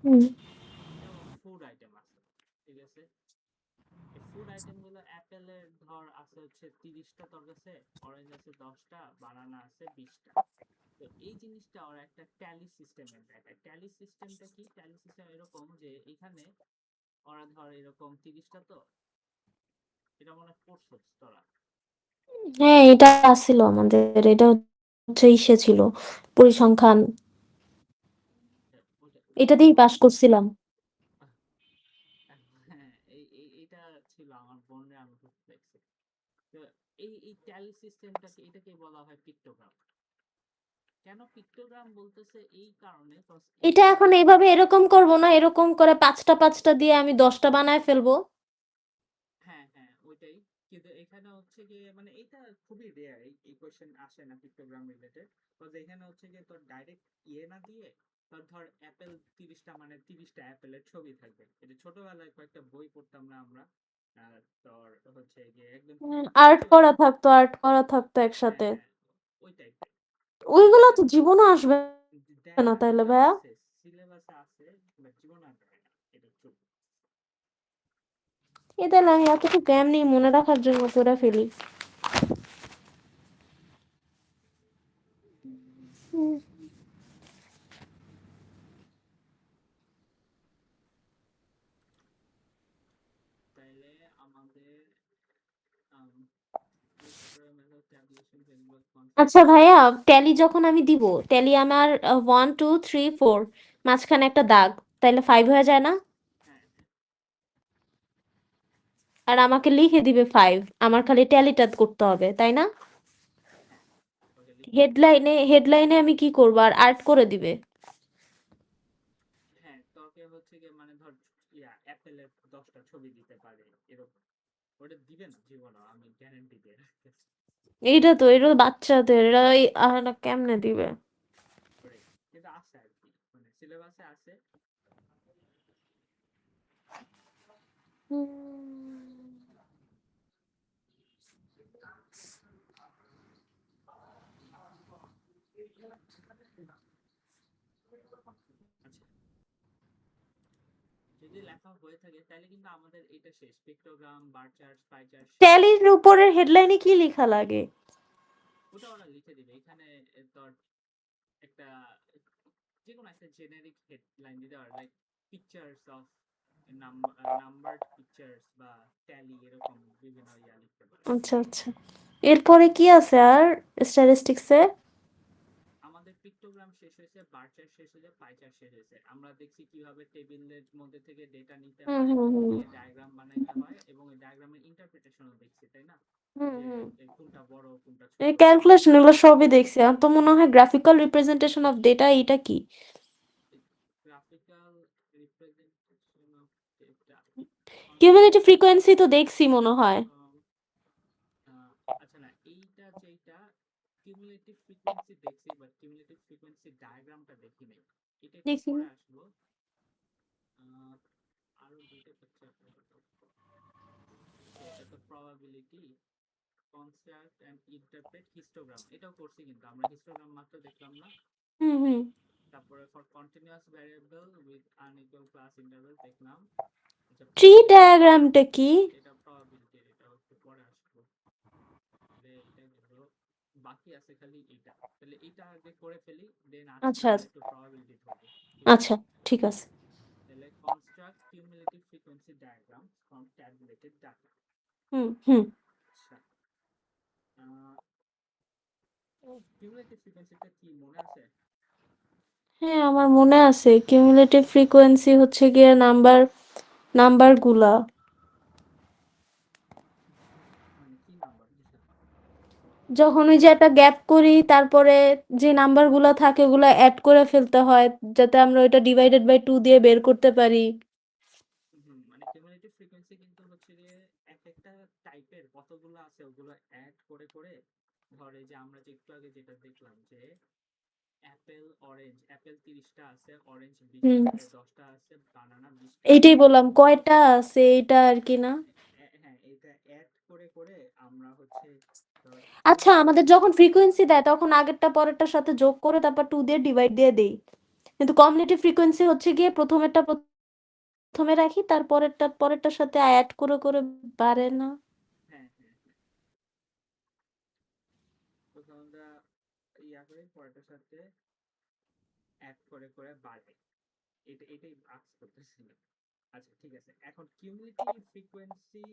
হুম এরকম ফুড আইটেম আছে, ঠিক আছে। এই ফুড আইটেম গুলো অ্যাপেলের ধর আছে হচ্ছে 30টা তোর কাছে, অরেঞ্জ আছে 10টা, বানানা আছে 20টা। তো এই জিনিসটা ওরা একটা ট্যালি সিস্টেমে দেখায়। ট্যালি সিস্টেমটা কি? ট্যালি সিস্টেম এরকম যে এখানে ওরা ধর এরকম 30টা, তো এটা মনে হয় পড়ছস তোরা। হ্যাঁ এটা আসছিল আমাদের, এটা হচ্ছে ইসে ছিল পরিসংখ্যান, এটা দিয়েই পাশ করছিলাম। হ্যাঁ এইটা ছিল আমার বোনের, আমি খুব দেখছি। তো এই ট্যালি সিস্টেমটাকে, এটাকে বলা হয় পিক্টোগ্রাম। কেন পিক্টোগ্রাম বলতেছে? এই কারণে এটা এখানে এখন এইভাবে এরকম করব না, এরকম করে পাঁচটা পাঁচটা দিয়ে আমি 10টা বানায় ফেলবো। হ্যাঁ হ্যাঁ ওইটাই। কিন্তু এখানে হচ্ছে গিয়ে মানে এটা খুবই রেয়ার, এই কোশ্চেন আসে না পিক্টোগ্রাম রিলেটেড। বিকজ এখানে হচ্ছে গিয়ে তোর ডাইরেক্ট ইয়ে না দিয়ে, তোর ধর অ্যাপেল 30টা মানে 30টা অ্যাপেলের ছবি থাকবে। এটা ছোটবেলায় কয়েকটা বই পড়তাম না আমরা, তোর হচ্ছে গিয়ে একদম আর্ট পিচ্চি করা বাচ্চা। থাকতো, আর্ট করা থাকতো হ্যাঁ একসাথে। হ্যাঁ ওই টাইপের। ওইগুলো এটা তো জীবনও আসবে দেয় না না, তাইলে ওটা ভাইয়া। আছে সিলেবাসে আছে, বাট জীবন আর দেয় না। এটা চুপ। এ তাহলে আমি এতটুকু এমনি মনে রাখার জন্য করে ফেলি। হুম। তাইলে আমাদের HTML ট্যাবুলেশন এগুলো আচ্ছা কনসেপ্ট। ভাইয়া, ট্যালি যখন আমি দিব, ট্যালি আমার 1 2 3 4 মাঝখানে একটা দাগ, তাইলে 5 হয়ে যায় না? হ্যাঁ হ্যাঁ আর আমাকে লিখে দিবে 5, আমার খালি ট্যালিটা করতে হবে তাই না? হ্যাঁ ওকে লিখে দিবে। হেডলাইনে হেডলাইনে আমি কি করব, আর আর্ট করে দিবে? হ্যাঁ তোকে হচ্ছে গিয়ে মানে ধর অ্যাপেলের 10টা ছবি দিতে পারে এরকম। ওটা দিবে না জীবনও, আমি গ্যারান্টি দিয়ে রাখতেছি। এইটা তো, এটা বাচ্চাদের, এরা কেমনে দিবে? ওরে, কিন্তু আছে আর কি, মানে সিলেবাসে আছে। আচ্ছা যদি লেখা হয়ে থাকে তাহলে কিন্তু আমাদের এটা শেষ, pictogram, bar chart, pie chart শেষ। ট্যালির উপরের হেডলাইনে কি লেখা লাগে? ওটা ওরা লিখে দিবে এখানে। তোর একটা যে কোনো একটা জেনারিক হেডলাইন দিতে পারে, like pictures of numbered pictures বা ট্যালি, এরকম বিভিন্ন ইয়া লিখতে পারে। আচ্ছা আচ্ছা, এরপরে কি আছে আর স্ট্যাটিস্টিক্সে? আমাদের পিক্টোগ্রাম শেষ হয়েছে, বার চার্ট শেষ হয়েছে, পাই চার্ট শেষ হয়েছে। আমরা দেখছি কিভাবে টেবিলের মধ্যে থেকে ডেটা নিতে হুম হয়, হুম হুম নিয়ে ডায়াগ্রাম বানাইতে হয়, এবং এই ডায়াগ্রামের ইন্টারপ্রিটেশনও দেখছি, তাই না? হুম যে হুম কোনটা বড় কোনটা এই ছোট। ক্যালকুলেশন এগুলো সবই দেখছি। আর তো মনে হয় গ্রাফিক্যাল রিপ্রেজেন্টেশন অফ ডেটা, এটা কি? Graphical representation of data, cumulative construct frequency তো দেখছি মনে হয়। ফ্রম, আচ্ছা না এইটা যেটা কিউমুলেটিভ ফ্রিকোয়েন্সি দেখছি, বাট কিউমুলেটিভ ফ্রিকোয়েন্সি ডায়াগ্রামটা দেখি নাই। এটা একটু দেখি। পরে আসবো। আহ, আরো দুইটা পিকচার তো এটা তো probability, construct and interpret histogram, এটাও করছি কিন্তু আমরা হিস্টোগ্রাম মাত্র দেখলাম না। হুম হুম তারপরে for continuous variable with unequal class interval দেখলাম। আচ্ছা ট্রি প্রবাবিলিটি, ডায়াগ্রামটা কি? এটা প্রবাবিলিটি, এটা একটু পরে আসবো। এটা গেল, বাকি আছে খালি এটা। তাহলে এটা আগে করে ফেলি, দেন আজকে আচ্ছা আমরা একটু প্রবাবিলিটি ধরবো, ঠিক আছে? আচ্ছা, ঠিক আছে। তাহলে construct cumulative frequency diagram from tabulated data. হুম হুম আচ্ছা কিউমুলেটিভ ফ্রিকোয়েন্সিটা কি মনে আছে? হ্যাঁ আমার মনে আছে, কিউমুলেটিভ ফ্রিকোয়েন্সি হচ্ছে গিয়ে নাম্বারগুলা, মানে কি নাম্বার বুঝলাম? যখন ওই যে একটা গ্যাপ করি তারপরে যে নাম্বারগুলো থাকে ওগুলো অ্যাড করে ফেলতে হয় যাতে আমরা ওইটা ডিভাইডেড বাই 2 দিয়ে বের করতে পারি। মানে কিউমুলেটিভ ফ্রিকোয়েন্সি কিন্তু হচ্ছে গিয়ে এক একটা টাইপের কতগুলো আছে ওগুলো অ্যাড করে করে ধর এই যে আমরা যে একটু আগে যেটা দেখলাম যে অ্যাপেল 30টা আছে, অরেঞ্জ হুম 10টা আছে, বানানা 20টা এইটাই আছে। বললাম কয়টা আছে এইটা আর কি না। হ্যাঁ, এটা অ্যাড করে করে আমরা হচ্ছে ধর আচ্ছা 30 আমাদের যখন ফ্রিকোয়েন্সি দেয় তখন আগেরটা পরেরটার সাথে যোগ করে তারপর 2 দিয়ে ডিভাইড দিয়ে দেই, কিন্তু কমিউনিটি ফ্রিকোয়েন্সি হচ্ছে গিয়ে প্রথমেরটা প্রথমে রাখি তারপরেরটা পরেরটার সাথে অ্যাড করে করে বাড়ে না। হ্যাঁ, হ্যাঁ, হ্যাঁ, প্রথম আমরা করে পরেরটার সাথে অ্যাড করে করে বাড়ে, এটাই আজ করতেছিল। আচ্ছা ঠিক আছে, এখন কিউমুলেটিভ ফ্রিকোয়েন্সি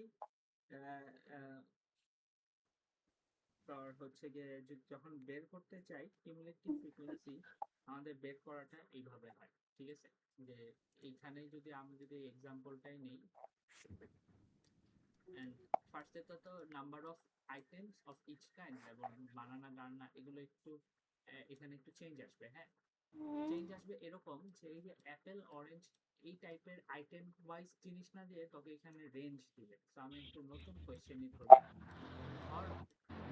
হচ্ছে গিয়ে যখন বের করতে চাই কিউমুলেটিভ ফ্রিকোয়েন্সি আমাদের বের করাটা এইভাবে হয়, ঠিক আছে? যে এইখানে যদি আমি যদি এক্সাম্পলটাই নেই, এন্ড ফার্স্টে তো number of items of each kind এবং বানানা গান্না এগুলো একটু এখানে একটু চেঞ্জ আসবে, হ্যাঁ চেঞ্জ আসবে এরকম যে এই যে অ্যাপেল অরেঞ্জ এই টাইপের আইটেম ওয়াইজ জিনিস না দিয়ে তবে এখানে রেঞ্জ দিবে। তো আমি একটু নতুন কোয়েশ্চেনই ধরি, ধর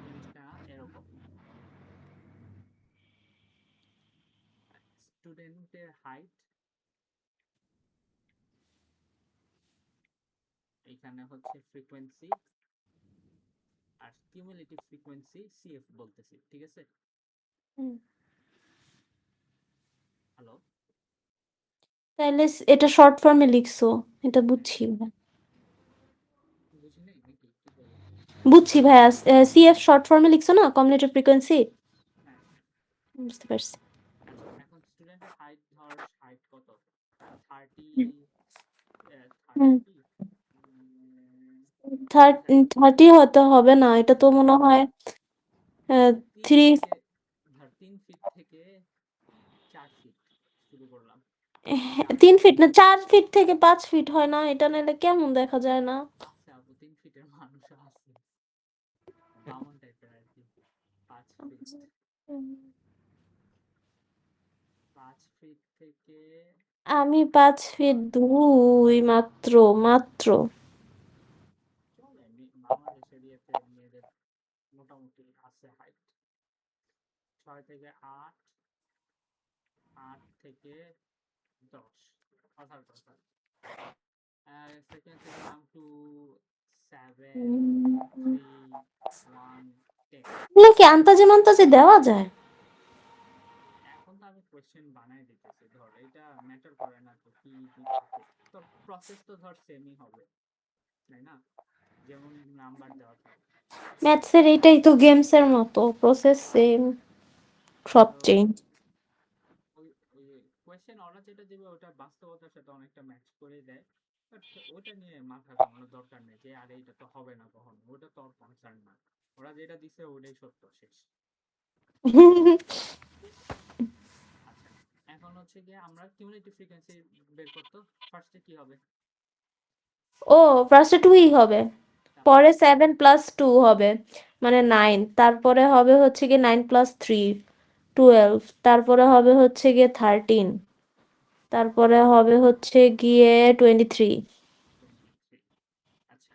জিনিসটা এরকম, স্টুডেন্টের হাইট এখানে হচ্ছে ফ্রিকোয়েন্সি আর কিউমুলেটিভ ফ্রিকোয়েন্সি সিএফ বলতেছি, ঠিক আছে? হুম। হ্যালো, তাইলে এটা শর্ট ফর্মে লিখছো, এটা বুঝছি ভাই। বুঝি নাই নাকি কি বললাম? বুঝছি ভাইয়া, সিএফ শর্ট ফর্মে লিখছো না কমিউনিটি ফ্রিকোয়েন্সি। হ্যাঁ, হ্যাঁ। বুঝতে পারছি। আচ্ছা এখন স্টুডেন্টের হাইট ধর হাইট কত, 30, হুম 30 30 হতে হবে না, এটা তো মনে হয় তিন 3। থেকে ধর 3 ফিট থেকে 4 ফিট শুরু করলাম, 3 ফিট না 4 ফিট। 4 ফিট থেকে 5 ফিট হয় না, এটা নাহলে কেমন দেখা যায় না। আচ্ছা আপু 3 ফিটের মানুষ আছে, বামন টাইপের আর কি। 5 ফিট, 5 ফিট থেকে আমি 5 ফিট 2 মাত্র মাত্র। চলে বাংলাদেশের ইয়েতে মেয়েদের মোটামুটি আছে হাইট 6 থেকে 8, 8 থেকে 10, কথার কথা। সেকেন্ড থেকে নাম 2, 7, 3, 1, 10। এগুলো কি আন্তাজে মান্তাজে দেওয়া যায়? এখন তো আমি কোয়েশ্চেন বানাই দিতেছি, ধর এটা ম্যাটার করে না তো কি দিতেছি, তো প্রসেস তো ধর সেমই হবে, তাই না? যেমন নাম্বার দেওয়া থাকে। ম্যাথসের এইটাই তো গেমসের মতো প্রসেস সেম, সব তো চেঞ্জ। ওই ওই কোয়েশ্চেন ওরা যেটা দিবে ওটা বাস্তবতার সাথে অনেকটা ম্যাচ করে দেয়, বাট ওটা নিয়ে মাথা ঘামানোর দরকার নেই যে আরে এটা তো হবে না কখনো, ওটা তো কনসার্ন না, ওরা যেটা দিছে ওটাই সত্য, শেষ। আচ্ছা এখন হচ্ছে গিয়ে আমরা কিউমুলেটিভ ফ্রিকোয়েন্সি বের করতে ফার্স্টে কি হবে, ও ফার্স্টে 2 হবে, তারপরে পরে 7 প্লাস 2 হবে মানে 9, তারপরে হবে হচ্ছে গিয়ে 9 প্লাস 3 12, তারপরে হবে হচ্ছে গিয়ে 13, তারপরে হবে হচ্ছে গিয়ে 23। 23। আচ্ছা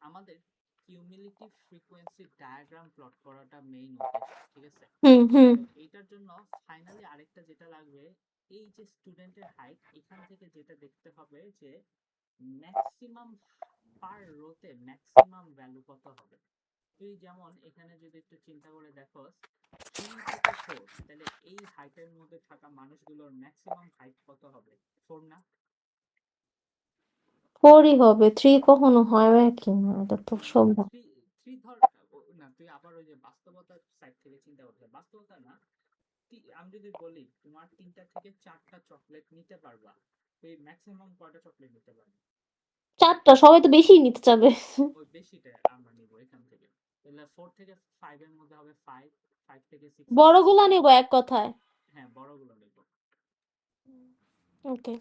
আমাদের কিউমুলেটিভ ফ্রিকোয়েন্সি ডায়াগ্রাম প্লট করাটা মেইন উদ্দেশ্য, ঠিক আছে? হুম হুম। তো এইটার জন্য ফাইনালি আরেকটা যেটা লাগবে, এই যে স্টুডেন্টের হাইট এখান থেকে যেটা দেখতে হবে যে ম্যাক্সিমাম পার রোতে ম্যাক্সিমাম ভ্যালু কত হবে। তুই যেমন এখানে যদি একটু চিন্তা করে দেখো 3 থেকে 4, তাহলে এই হাইটের মধ্যে থাকা মানুষগুলোর ম্যাক্সিমাম হাইট কত হবে? 4 না? 4ই হবে, 3 কখনো হয় কি না, এটা তো সম্ভব। থ্রি থ্রি ধর না, তুই আবার ওই যে বাস্তবতার সাইড থেকে চিন্তা করতে, বাস্তবতা না, আমি যদি বলি তোমার 3টা থেকে 4টা চকলেট নিতে পারবা, তুই ম্যাক্সিমাম কয়টা চকলেট নিতে পারবে? 4টা, সবাই তো বেশি নিতে চাবে। ওই বেশিটা আমরা নিব এখান থেকে, তাহলে 4 থেকে 5 এর মধ্যে হবে 5, 5 থেকে 6 এর মধ্যে বড়গুলা হবে, নিব এক কথায়। হ্যাঁ বড়গুলো নিব। ওকে।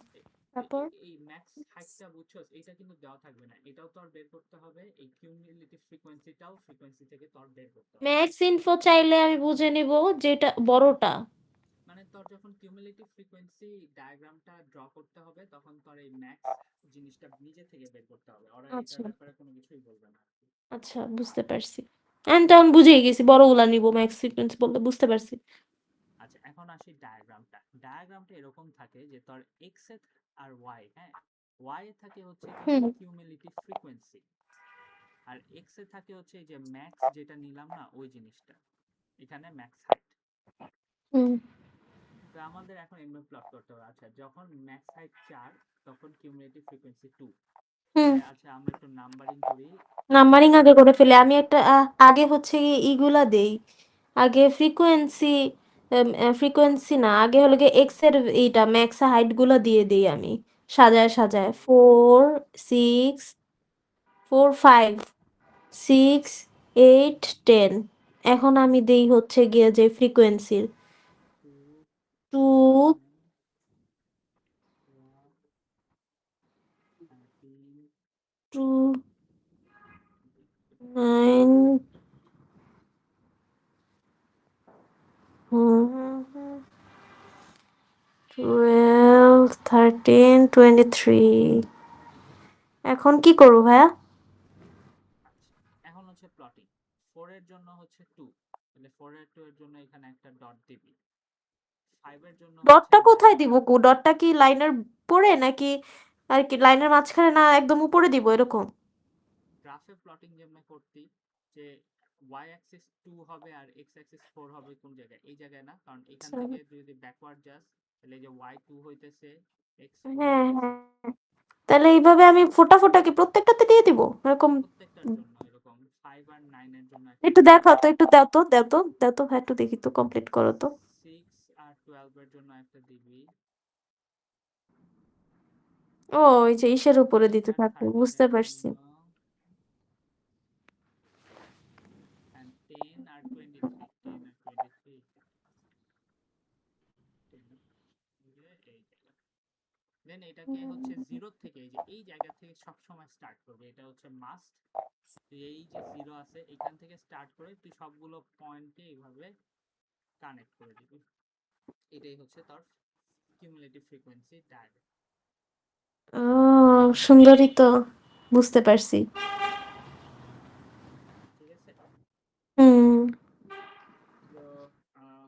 তারপর এই ম্যাক্স হাইটটা বুঝছস, এটা কিন্তু দেওয়া থাকবে না, এটাও তো আর বের করতে হবে, এই কিউমুলেটিভ ফ্রিকোয়েন্সিটাও ফ্রিকোয়েন্সি থেকে তো আর বের করতে হবে। ম্যাক্স ইনফো চাইলে আমি বুঝে নিব যেটা বড়টা। মানে তোর যখন কিউমুলেটিভ ফ্রিকোয়েন্সি ডায়াগ্রামটা ড্র করতে হবে তখন তোর এই ম্যাক্স জিনিসটা নিজে থেকে বের করতে হবে, ওরা এটার আচ্ছা ব্যাপারে কোনো কিছুই বলবে না। আচ্ছা, বুঝতে পারছি। আমি তখন বুঝেই গেছি, বড়গুলা নিব, ম্যাক্স সিকোয়েন্স বললে বুঝতে পারছি। আচ্ছা এখন আসি ডায়াগ্রামটা। ডায়াগ্রামটা এরকম থাকে যে তোর এক্স এ আর ওয়াই, হ্যাঁ, ওয়াই এ থাকে হচ্ছে কিন্তু হুম কিউমুলেটিভ ফ্রিকোয়েন্সি, আর এক্স এ থাকে হচ্ছে এই যে ম্যাক্স যেটা নিলাম না ওই জিনিসটা, এখানে ম্যাক্স হাইট। হুম তো আমাদের এখন এমনি প্লট করতে হবে। আচ্ছা যখন ম্যাক্স হাইট 4 তখন কিউমুলেটিভ ফ্রিকোয়েন্সি 2। হুম। তাহলে আচ্ছা আমরা একটু নাম্বারিং করি। নাম্বারিং আগে করে ফেলে আমি একটা আগে হচ্ছে ইগুলা দেই, আগে ফ্রিকোয়েন্সি, ফ্রিকোয়েন্সি না, আগে হলো গিয়ে এক্স এর এইটা ম্যাক্স হাইট গুলো দিয়ে দিই আমি, সাজায় সাজায়, 4 6 4 5 6 8 10। এখন আমি দেই হচ্ছে গিয়ে যে ফ্রিকোয়েন্সির 2 টু 9 12 13 টু 9 12 13 23। এখন কি করবো ভাইয়া? আচ্ছা এখন হচ্ছে প্লটিং। 4 এর জন্য হচ্ছে 2, তাহলে 4 এর 2 এর জন্য এখানে একটা ডট দিবি। 5 এর জন্য হচ্ছে ডটটা 9। কোথায় দিব গো? ডটটা কি লাইনের পরে নাকি আর কি লাইনের মাঝখানে, না একদম উপরে দিব এরকম? গ্রাফে প্লটিং যেমন করতি যে y অ্যাক্সিস 2 হবে আর x অ্যাক্সিস 4 হবে কোন জায়গায়, এই জায়গায় না, কারণ এখান আচ্ছা, থেকে তুই যদি ব্যাকওয়ার্ড যাস তাহলে এই যে y 2 হইতেছে, x 4 হ্যাঁ হইতেছে। হ্যাঁ, তাহলে এইভাবে আমি ফোটা ফোটা কি প্রত্যেকটাতে দিয়ে দিব এরকম? প্রত্যেকটার উম, জন্য এরকম 5 আর 9 এর জন্য একটা একটু দিবি, দেখাও তো, একটু দাও তো, দাও তো, দাও তো ভাই, একটু দেখি তো, কমপ্লিট করো তো। 6 আর 12 এর জন্য একটা দিবি, ও, ওই যে ইসের উপরে 8 দিতে আর থাকো, 13 বুঝতে এর পারছি। জন্য, and 10 আর 23, 10 আর 23, 10 এই যে এই জায়গা। দেন এটাকে হচ্ছে জিরো থেকে এই যে এই জায়গা থেকে সব সময় স্টার্ট করবে, এটা হচ্ছে মাস্ট। তুই এই যে জিরো আছে এখান থেকে স্টার্ট করে তুই সবগুলো পয়েন্টকে এইভাবে কানেক্ট করে দিবি, এটাই হচ্ছে তোর কিউমুলেটিভ ফ্রিকোয়েন্সি ডায়াগ্রাম। ও, সুন্দরই তো, বুঝতে পারছি। ঠিক আছে। হুম। তো আহ,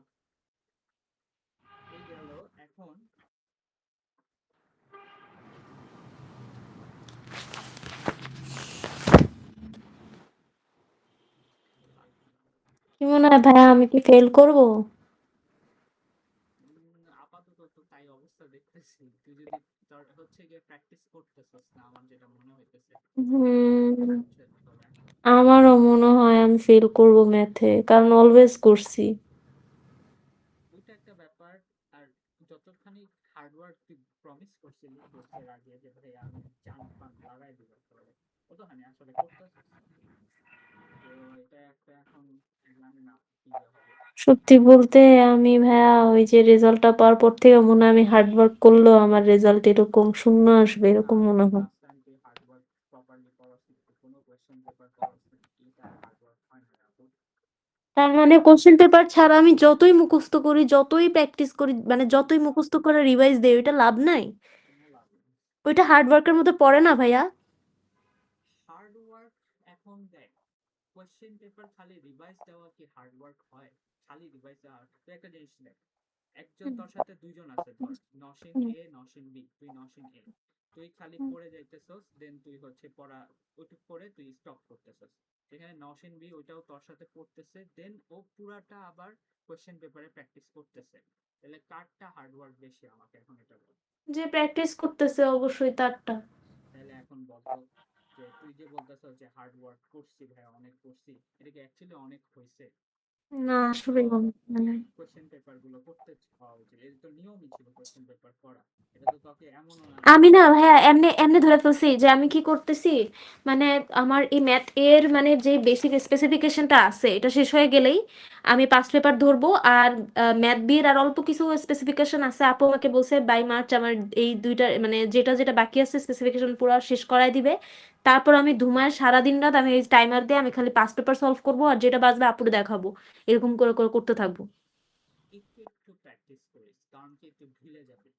এই গেল। এখন কি মনে হয় ভাইয়া, আমি কি ফেল করব? আপাতত তো তাই অবস্থা দেখতেছি, তুই যদি তোর হচ্ছে গিয়ে প্র্যাকটিস করতেছিস না আমার যেটা মনে হইতেছে, হুম, বুঝছিস তবে আমারও মনে হয় আমি ফেল করব ম্যাথে, কারণ অলওয়েজ করছি। ওইটা একটা ব্যাপার। আর যতখানি হার্ডওয়ার্ক তুই প্রমিস করছিলি কোর্সের আগে যে ভাই আমি জান পান লাগাই দিব একেবারে, কতখানি আসলে করতেছিস না তুই। তো এটা একটা এখন জানি না কি যে হবে। সত্যি বলতে আমি ভাইয়া ওই যে রেজাল্টটা পাওয়ার পর থেকে মনে হয় আমি হার্ড ওয়ার্ক করলেও আমার রেজাল্ট এরকম শূন্য আসবে না এরকম মনে হয়। লাস্ট টাইম তুই হার্ডওয়ার্ক প্রপারলি করছিস, কোনো কোয়েশ্চেন পেপার করছিস, এটা হার্ডওয়ার্ক হয় না আপু। তার মানে কোশ্চেন পেপার ছাড়া আমি যতই মুখস্থ করি, যতই প্র্যাকটিস করি, মানে যতই কোনো লাভ মুখস্থ নেই, করে রিভাইজ দেই, ওইটা লাভ নাই। কোনো লাভ নেই। ওইটা হার্ড ওয়ার্কের মধ্যে পড়ে না ভাইয়া। হার্ড ওয়ার্ক এখন দেখ, কোয়েশ্চেন পেপার খালি রিভাইজ দেওয়া কি হার্ড ওয়ার্ক হয়? খালি রিভাইজ দেওয়া, তুই একটা জিনিস দেখ, একজন হুম, তোর সাথে দুইজন আছে, ধর নসীন হুম, এ নসীন বি, তুই নসীন এ, তুই খালি হুম। পড়ে যাইতেছস, দেন তুই হচ্ছে পড়া ওইটুক পড়ে তুই স্টপ করতেছস। এখানে নসীন বি ওইটাও তোর সাথে পড়তেছে, দেন ও পুরাটা আবার কোয়েশ্চেন পেপারে প্র্যাকটিস করতেছে, তাহলে কারটা হার্ড ওয়ার্ক বেশি আমাকে এখন এটা বল। যে প্র্যাকটিস করতেছে অবশ্যই তারটা। তাহলে এখন বলতো যে তুই যে বলতেছস যে হার্ড ওয়ার্ক করছি ভাই অনেক করছি, এটা কি অ্যাকচুয়ালি অনেক হয়েছে? না আসলে মানে কোশ্চেন পেপার গুলো করতে হওয়া উচিত, এটা তো নিয়মই ছিল কোশ্চেন পেপার করা। এটা তো তোকে এমনও না যে আমি না ভাইয়া এমনি এমনি ধরে ফেলছি যে আমি কি করতেছি, মানে আমার এই ম্যাথ এর মানে যে বেসিক স্পেসিফিকেশনটা আছে এটা শেষ হয়ে গেলেই আমি পাঁচ পেপার ধরবো। আর ম্যাথ বি এর আর অল্প কিছু স্পেসিফিকেশন আছে, আপু আমাকে বলছে বাই মার্চ আমার এই দুইটা মানে যেটা যেটা বাকি আছে স্পেসিফিকেশন পুরো শেষ করাই দিবে। তারপর আমি ধুমায় সারাদিন রাত আমি এই টাইমার দিয়ে আমি খালি পাঁচ পেপার সলভ করবো, আর যেটা বাজবে আপুরে দেখাবো, এরকম করে করে করতে থাকবো। একটু একটু প্র্যাকটিস করিস, কারণ কি একটু ভুলে যাবে।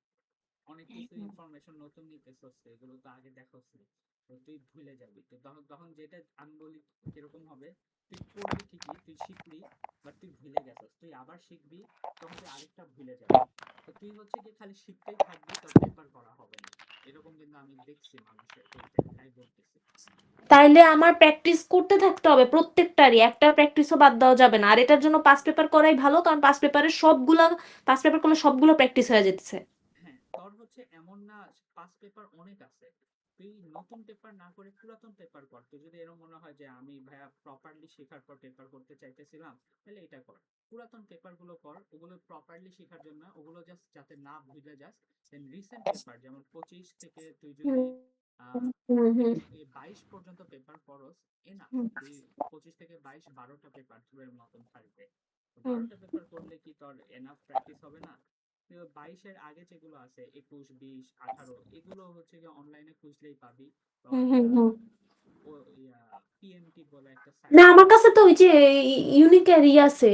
অনেক কিছু ইনফরমেশন নতুন নিতেছস, এগুলো তো আগে দেখছস, তো তুই ভুলে যাবি। তো তখন তখন যেটা আমি বলি কিরকম হবে, তুই পড়বি ঠিকই, তুই শিখলি, বাট তুই ভুলে গেছস, তুই আবার শিখবি, তখন তুই আরেকটা ভুলে যাবি। তো তুই হচ্ছে কি খালি শিখতেই থাকবি, তোর পেপার করা হবে না। এরকম কিন্তু আমি দেখছি মানুষের হইতে, তাই বলতেছি। তাইলে আমার প্র্যাকটিস করতে থাকতে হবে প্রত্যেকটারই, একটা প্র্যাকটিসও বাদ দেওয়া যাবে না। আর এটার জন্য পাঁচ পেপার করাই ভালো, কারণ পাঁচ পেপারের সবগুলা, পাঁচ পেপার করলে সবগুলো প্র্যাকটিস হয়ে যেতেছে। হ্যাঁ, তোর হচ্ছে এমন না, পাস পেপার অনেক আছে, তুই নতুন পেপার না করে পুরাতন পেপার কর। তুই যদি এরকম মনে হয় যে আমি ভাইয়া প্রপারলি শেখার পর পেপার করতে চাইতেছিলাম, তাহলে এটা কর। পুরাতন পেপার গুলো কর, ওগুলো প্রপারলি শেখার জন্য, ওগুলো জাস্ট যাতে না ভুলে যাস। দেন রিসেন্ট পেপার যেমন 25 থেকে তুই হুম যদি আহ হুম হুম 22 পর্যন্ত পেপার পড়স, এনাফ। হুম তুই 25 থেকে 22 12টা পেপার তোর মতন থাকবে। তো হুম 12টা পেপার করলে কি তোর এনাফ প্র্যাকটিস হবে না? 22-এর আগে যেগুলো আছে 21, 20, 18, এগুলো হচ্ছে গিয়ে অনলাইনে খুঁজলেই পাবি। তোর হুম। ও পিএমটি বলে একটা না সাইট আমার আছে। কাছে তো ওই যে ইউনিকের আছে,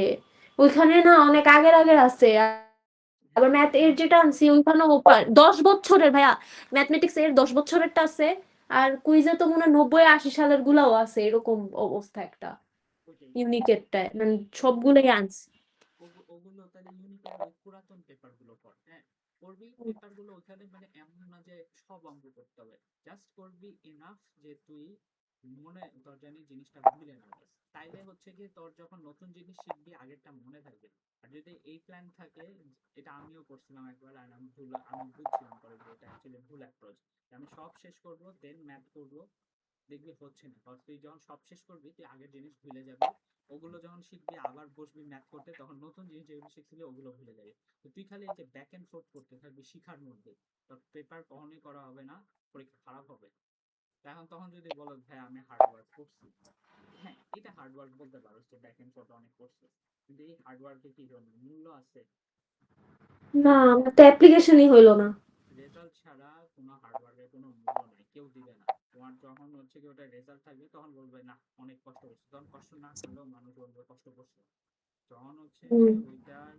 ওইখানে না অনেক আগের আগের আছে। হ্যাঁ, আবার ম্যাথ এর যেটা আনছি ওইখানেও 10 বছরের ভাইয়া, ম্যাথমেটিক্স এর 10 বছরেরটা আছে। আর কুইজে তো মনে হয় 90-80 সালের গুলাও আছে, এরকম অবস্থা একটা ওইটাই। ইউনিকেরটা মানে সবগুলোই আনছি। ওগুলো তাহলে ইউনিকের ওই পুরাতন পেপার গুলো পড়। হ্যাঁ, পড়বি পেপার গুলো ওখানে, মানে এমন না যে সব অঙ্ক করতে হবে, জাস্ট করবি ইনাফ যে তুই মনে তোর জানি জিনিসটা ভুলে না যাস। তাইলে হচ্ছে কি তোর যখন নতুন জিনিস শিখবি আগেরটা মনে থাকবে। আর যদি এই প্ল্যান থাকে, এটা আমিও করছিলাম একবার, আর আমি বুঝছিলাম পরে যে এটা অ্যাকচুয়ালি ভুল অ্যাপ্রোচ। আমি সব শেষ করব, দেন ম্যাথ করব, দেখবি হচ্ছে না। কারণ তুই যখন সব শেষ করবি তুই আগের জিনিস ভুলে যাবি, ওগুলো যখন শিখবি আবার বসবি ম্যাথ করতে, তখন নতুন জিনিস যেগুলো শিখছিলি ওগুলো ভুলে যাবি। তো তুই খালি এই যে ব্যাক এন্ড ফোর্থ করতে থাকবি শিখার মধ্যে, তোর পেপার কখনোই করা হবে না, পরীক্ষা খারাপ হবে। এখন তখন যদি বলো ভাই আমি হার্ড ওয়ার্ক করছি, হ্যাঁ এটা হার্ড ওয়ার্ক বলতে পারো, যে ব্যাক এন্ড ফোর্থ অনেক করছে, কিন্তু এই হার্ড ওয়ার্কের কি জন্য মূল্য আছে? না আমার তো অ্যাপ্লিকেশনই হইলো না। রেজাল্ট ছাড়া কোনো হার্ডওয়ার্কের কোনো মূল্য নাই, কেউ দিবে না। তোমার যখন হচ্ছে কি ওটা রেজাল্ট থাকবে তখন বলবে না অনেক কষ্ট করছে, তখন কষ্ট না করলেও মানুষ বলবে কষ্ট করছে। যখন হচ্ছে হুম। কি ওইটার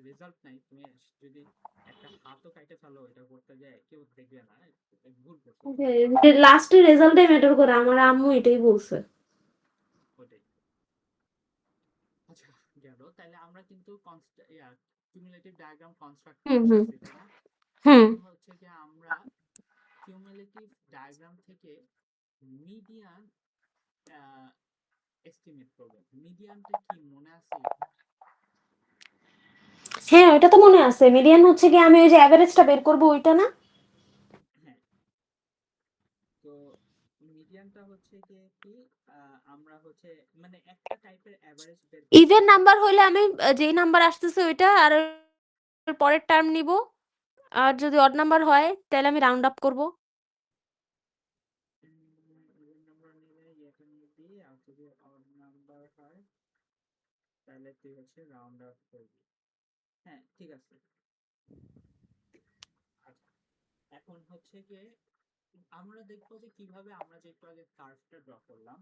রেজাল্ট নাই, তুমি যদি একটা হাতও কাটে ফেলো এটা করতে যায়, কেউ দেখবে না ভুল করছো তুমি। লাস্টের রেজাল্টটাই ম্যাটার করে, আমার আম্মু এটাই বলছে। ওটাই। আচ্ছা, গেল তাহলে আমরা কিন্তু কিউমুলেটিভ ডায়াগ্রাম কনস্ট্রাক্ট হুম করা হুম শিখছি, তাই না? হুম। এখন হচ্ছে কি আমরা কিউমুলেটিভ ডায়াগ্রাম থেকে মিডিয়ান এস্টিমেট করব। মিডিয়ানটা কি মনে আছে? হ্যাঁ ওইটা তো মনে আছে, মিডিয়ান হচ্ছে কি আমি ওই যে অ্যাভারেজটা বের করবো ওইটা না। হ্যাঁ, তো মিডিয়ানটা হচ্ছে গিয়ে কি, আমরা হচ্ছে মানে একটা টাইপের এভারেজ বের করব। ইভেন নাম্বার হইলে আমি যেই নাম্বার আসতেছে ওইটা আর এর পরের টার্ম নিব। আর যদি অড নাম্বার হয় তাহলে আমি রাউন্ড আপ করব। ইভেন নাম্বার নিলে এটা নিবি, আর যদি অড নাম্বার হয় তাহলে তুই হচ্ছে রাউন্ড আপ করবি। হ্যাঁ ঠিক আছে। আচ্ছা, এখন হচ্ছে গিয়ে আমরা দেখবো যে কিভাবে আমরা যে একটু আগে কার্ভটা ড্র করলাম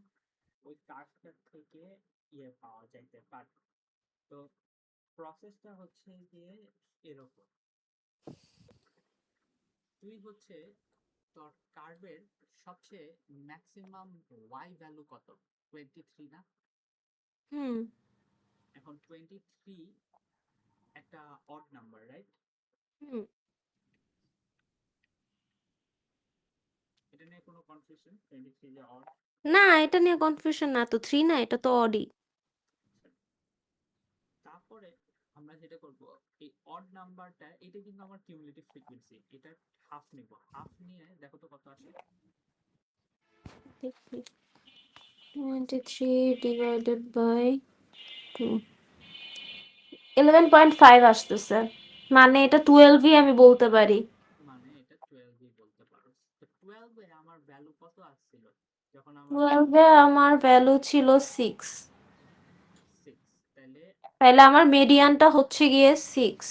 ওই কার্ভটা থেকে পাওয়া যাইতে পারে। তো প্রসেসটা হচ্ছে গিয়ে এরকম, তুই হচ্ছে তোর কার্ভের সবচেয়ে ম্যাক্সিমাম ওয়াই ভ্যালু কত? 23 না? হুম এখন 23 একটা অড নাম্বার, রাইট? হুম। এটা নিয়ে কোনো কনফিউশন? 23 যে অড। না এটা নিয়ে কনফিউশন না তো, থ্রি না, এটা তো অডি। তারপরে আমরা যেটা করব, এই অড নাম্বারটা, এটা কিন্তু আমার কিউমুলেটিভ ফ্রিকোয়েন্সি, এটা হাফ নিব, হাফ নিয়ে দেখো তো কত আসে। 23 ডিভাইডেড বাই 2। 11.5 আসতেছে, মানে এটা 12ই আমি বলতে পারি। মানে এটা 12 বলতে পারো। তো 12 আমার ভ্যালু কত আসছিল যখন আমরা 12 আমার ভ্যালু ছিল 6। 6, তাহলে তাহলে আমার মিডিয়ানটা হচ্ছে গিয়ে 6।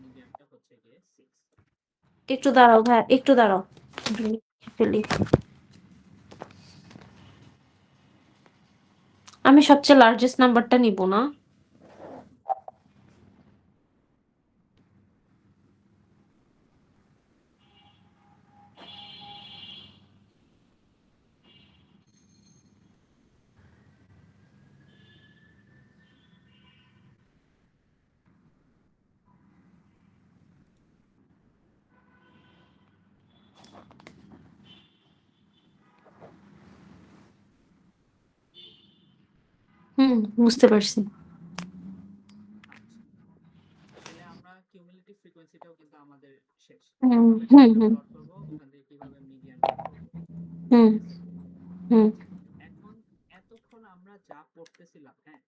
মিডিয়ানটা হচ্ছে গিয়ে 6। একটু দাঁড়াও ভাই, একটু দাঁড়াও ফেলি। আমি সবচেয়ে লার্জেস্ট নাম্বারটা নিব না। হুম হুম বুঝতে পারছি। আচ্ছা, তাহলে আমরা কিউমুলেটিভ ফ্রিকোয়েন্সিটাও কিন্তু আমাদের শেষ। হুম কিভাবে হুম ডেল্টা হুম প্লট করব, ওখান থেকে কিভাবে মিডিয়ান বের করব, হুম ঠিক আছে। হুম আচ্ছা, এখন এতক্ষণ আমরা যা পড়তেছিলাম, হ্যাঁ,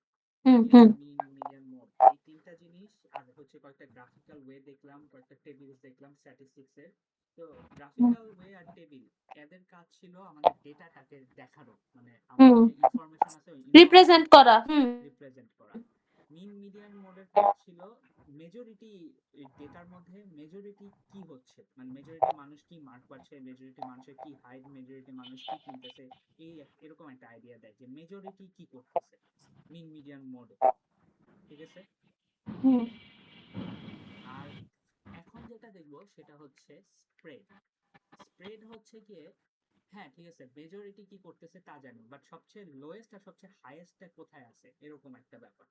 হুম কি হুম মিন মিডিয়ান মোড, এই তিনটা জিনিস আর হচ্ছে কয়েকটা গ্রাফিক্যাল ওয়ে দেখলাম, কয়েকটা টেবিলস দেখলাম স্ট্যাটিস্টিক্স এর। তো গ্রাফিক্যাল ওয়ে আর টেবিল, এদের কাজ ছিল আমাদের ডেটাটাকে দেখানো, মানে হুম আমাদের যে ইনফরমেশন আছে ওই রিপ্রেজেন্ট ইনফরমেশনটাকে করা। হুম রিপ্রেজেন্ট করা। মিন মিডিয়ান মোডের কাজ ছিল মেজরিটি, এই ডেটার মধ্যে মেজরিটি কি হচ্ছে, মানে মেজরিটি মানুষ কি মার্ক পাচ্ছে, মেজরিটি মানুষের কি হাইট, মেজরিটি মানুষ কি কিনতেছে, এই এরকম একটা আইডিয়া দেয় যে মেজরিটি কি করতেছে মিন মিডিয়ান মোডে, ঠিক আছে। হুম আর এখন যেটা দেখবো সেটা হচ্ছে স্প্রেড। স্প্রেড হচ্ছে গিয়ে, হ্যাঁ ঠিক আছে, মেজরিটি কি করতেছে তা জানি, বাট সবচেয়ে লোয়েস্ট আর সবচেয়ে হাইয়েস্টটা কোথায় আছে এরকম একটা ব্যাপার,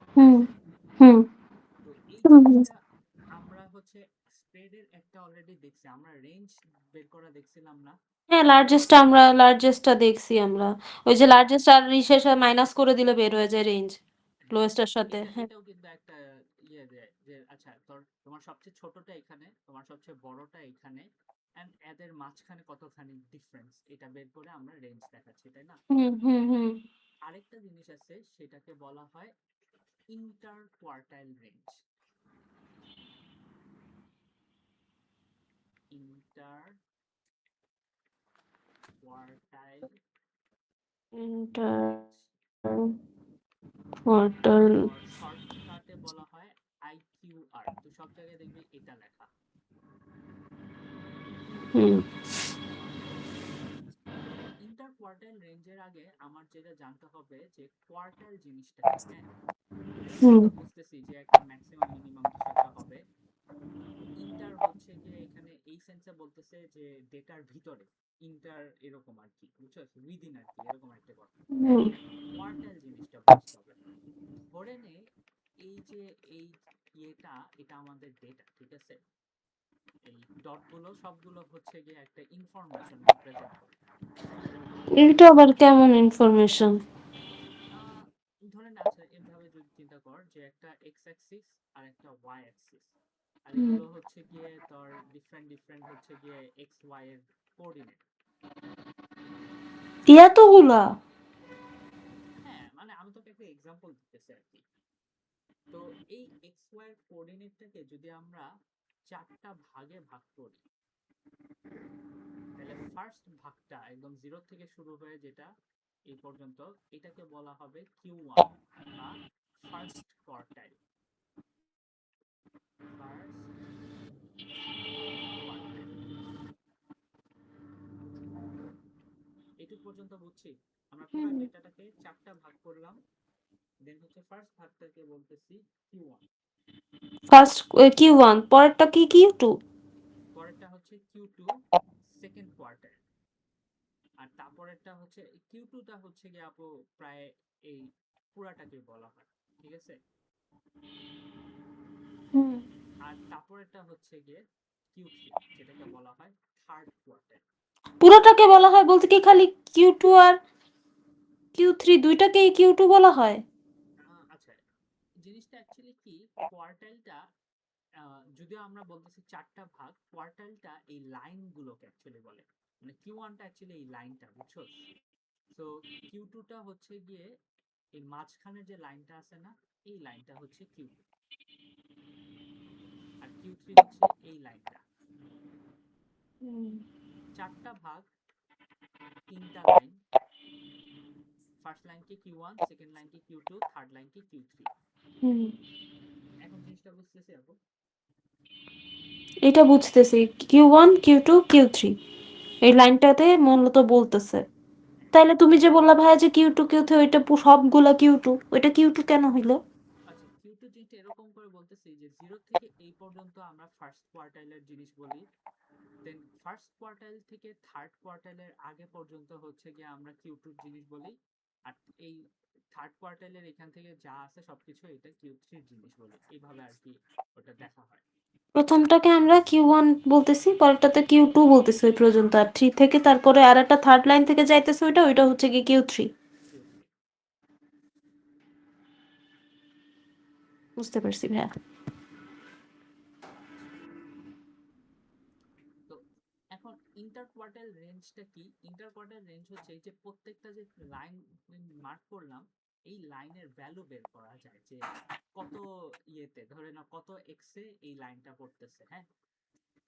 ঠিক হুম আছে। হুম তো এই হুম। জিনিসটা আমরা হচ্ছে স্প্রেডের একটা অলরেডি দেখছি, আমরা রেঞ্জ বের করা দেখছিলাম না। হ্যাঁ, লার্জেস্টটা দেখছি আমরা। ওই যে হ্যাঁ, লার্জেস্ট আর শেষে মাইনাস করে দিলে বের হয়ে যায় রেঞ্জ হ্যাঁ, লোয়েস্টের সাথে। এটা হ্যাঁ। এটাও কিন্তু একটা ইয়ে দেয় যে আচ্ছা তোমার সবচেয়ে ছোটটা এখানে, তোমার সবচেয়ে বড়টা এখানে, এন্ড এদের মাঝখানে কতখানি ডিফারেন্স, এটা বের করে আমরা রেঞ্জ দেখাচ্ছি, তাই না। হুম হুম হুম আরেকটা জিনিস আছে, সেটাকে বলা হয় inter quartile range. Inter quartile inter range, portal. Or শর্টকাটে বলা হয় আইকিউআর, তো সব জায়গায় দেখবি এটা লেখা। হুম তো ইন্টার কোয়ার্টাইল রেঞ্জের আগে আমার যেটা জানতে হবে যে কোয়ার্টাইল জিনিসটা কি, হ্যাঁ। রেঞ্জ হুম তো বুঝতেছি যে একটা ম্যাক্সিমাম মিনিমাম কিছু একটা হবে। ইন্টার হচ্ছে গিয়ে এখানে এই সেন্সে বলতেছে যে ডেটার ভিতরে, ইন্টার এরকম আর কি, বুঝছো, উইদিন আর কি, এরকম একটা কথা। হুম কোয়ার্টাইল জিনিসটা বুঝতে হবে। ধরে নে এই যে এই ইয়েটা, এটা আমাদের ডেটা, ঠিক আছে। এই ডটগুলো সবগুলো হচ্ছে গিয়ে একটা ইনফরমেশন রিপ্রেজেন্ট করে। এটা আবার কেমন ইনফরমেশন? আহ ধরেন আচ্ছা এভাবে যদি চিন্তা কর যে একটা এক্স অ্যাক্সিস আর একটা ওয়াই অ্যাক্সিস, আর এগুলো হচ্ছে গিয়ে তোর ডিফারেন্ট ডিফারেন্ট হচ্ছে গিয়ে এক্স ওয়াই এর কোঅর্ডিনেট। এতগুলা? হ্যাঁ, মানে আমি তোকে একটা এক্সাম্পল দিতেছি আর কি। তো এই এক্স ওয়াই এর কোঅর্ডিনেটটাকে যদি আমরা চারটা ভাগে ভাগ করি, তাহলে ফার্স্ট ভাগটা একদম জিরো থেকে শুরু হয়ে যেটা এই পর্যন্ত, এটাকে বলা হবে কিউ ওয়ান বা ফার্স্ট কোয়ার্টাইল। ফার্স্ট কোয়ার্টাইল, এইটুক পর্যন্ত বুঝছি। আমরা পুরো ডেটাটাকে চারটা ভাগ করলাম, দেন হচ্ছে ফার্স্ট ভাগটাকে বলতেছি কিউ ওয়ান, ফার্স্ট Q1, পরেরটা কি Q2? পরেরটা হচ্ছে কিউ টু সেকেন্ড কোয়ার্টাইল, আর তারপরেরটা হচ্ছে কিউ টুটা হচ্ছে গিয়ে আপু প্রায় এই পুরাটাকে বলা হয়, ঠিক আছে। আর তারপরেরটা হচ্ছে গিয়ে কিউ থ্রি, যেটাকে বলা হয় থার্ড কোয়ার্টাইল। পুরোটাকে বলা হয় বলতে কি খালি Q2 আর Q3 দুইটাকেই Q2 বলা হয়? আচ্ছা, জিনিসটা অ্যাকচুয়ালি কি, কোয়ার্টাইলটা যদিও আমরা বলতেছি চারটা ভাগ, কোয়ার্টাইলটা এই লাইনগুলোকে অ্যাকচুয়ালি বলে, মানে কিউ ওয়ানটা অ্যাকচুয়ালি এই লাইনটা, বুঝছো। তো কিউ টুটা হচ্ছে গিয়ে এই মাঝখানে যে লাইনটা আছে না, এই লাইনটা হচ্ছে কিউ টু, আর কিউ থ্রি হচ্ছে এই লাইনটা। চারটা ভাগ, তিনটা লাইন, ফার্স্ট লাইনকে কিউ ওয়ান, সেকেন্ড লাইনকে কিউ টু, থার্ড লাইনকে কিউ থ্রি। এখন জিনিসটা বুঝতেছি আপু? এটা বুঝতেছি, Q1 Q2 Q3 এই লাইনটাতে মূলত বলতেছে। তাইলে তুমি যে বললা ভাইয়া যে Q2 Q3 ওইটা সবগুলা Q2, ওইটা Q2 কেন হইলো? আচ্ছা, কিউ টু জিনিসটা এরকম করে বলতেছি যে জিরো থেকে এই পর্যন্ত আমরা ফার্স্ট কোয়ার্টাইলের জিনিস বলি, দেন ফার্স্ট কোয়ার্টাইল থেকে থার্ড কোয়ার্টাইলের আগে পর্যন্ত হচ্ছে গিয়ে আমরা কিউ টুর জিনিস বলি, আর এই থার্ড কোয়ার্টাইলের এখান থেকে যা আছে সবকিছু এটা কিউ থ্রির জিনিস বলি। এইভাবে আর কি ওটা দেখা হয়। প্রথমটাকে আমরা Q1 বলতেছি, পরেরটাতে Q2 বলতেছি ওই পর্যন্ত, আর 3 থেকে তারপরে আর একটা থার্ড লাইন থেকে যাইতেছে ওইটা হচ্ছে কি Q3। Q three. বুঝতে পারছি ভাইয়া। তো এখন ইন্টার কোয়ার্টাইল রেঞ্জটা কি? ইন্টার কোয়ার্টাইল রেঞ্জ হচ্ছে এই যে প্রত্যেকটা যে লাইন মার্ক করলাম, এই লাইনের ভ্যালু বের করা যায় যে কত ইয়েতে, ধরে নাও কত এক্সে এই লাইনটা পড়তেছে, হ্যাঁ?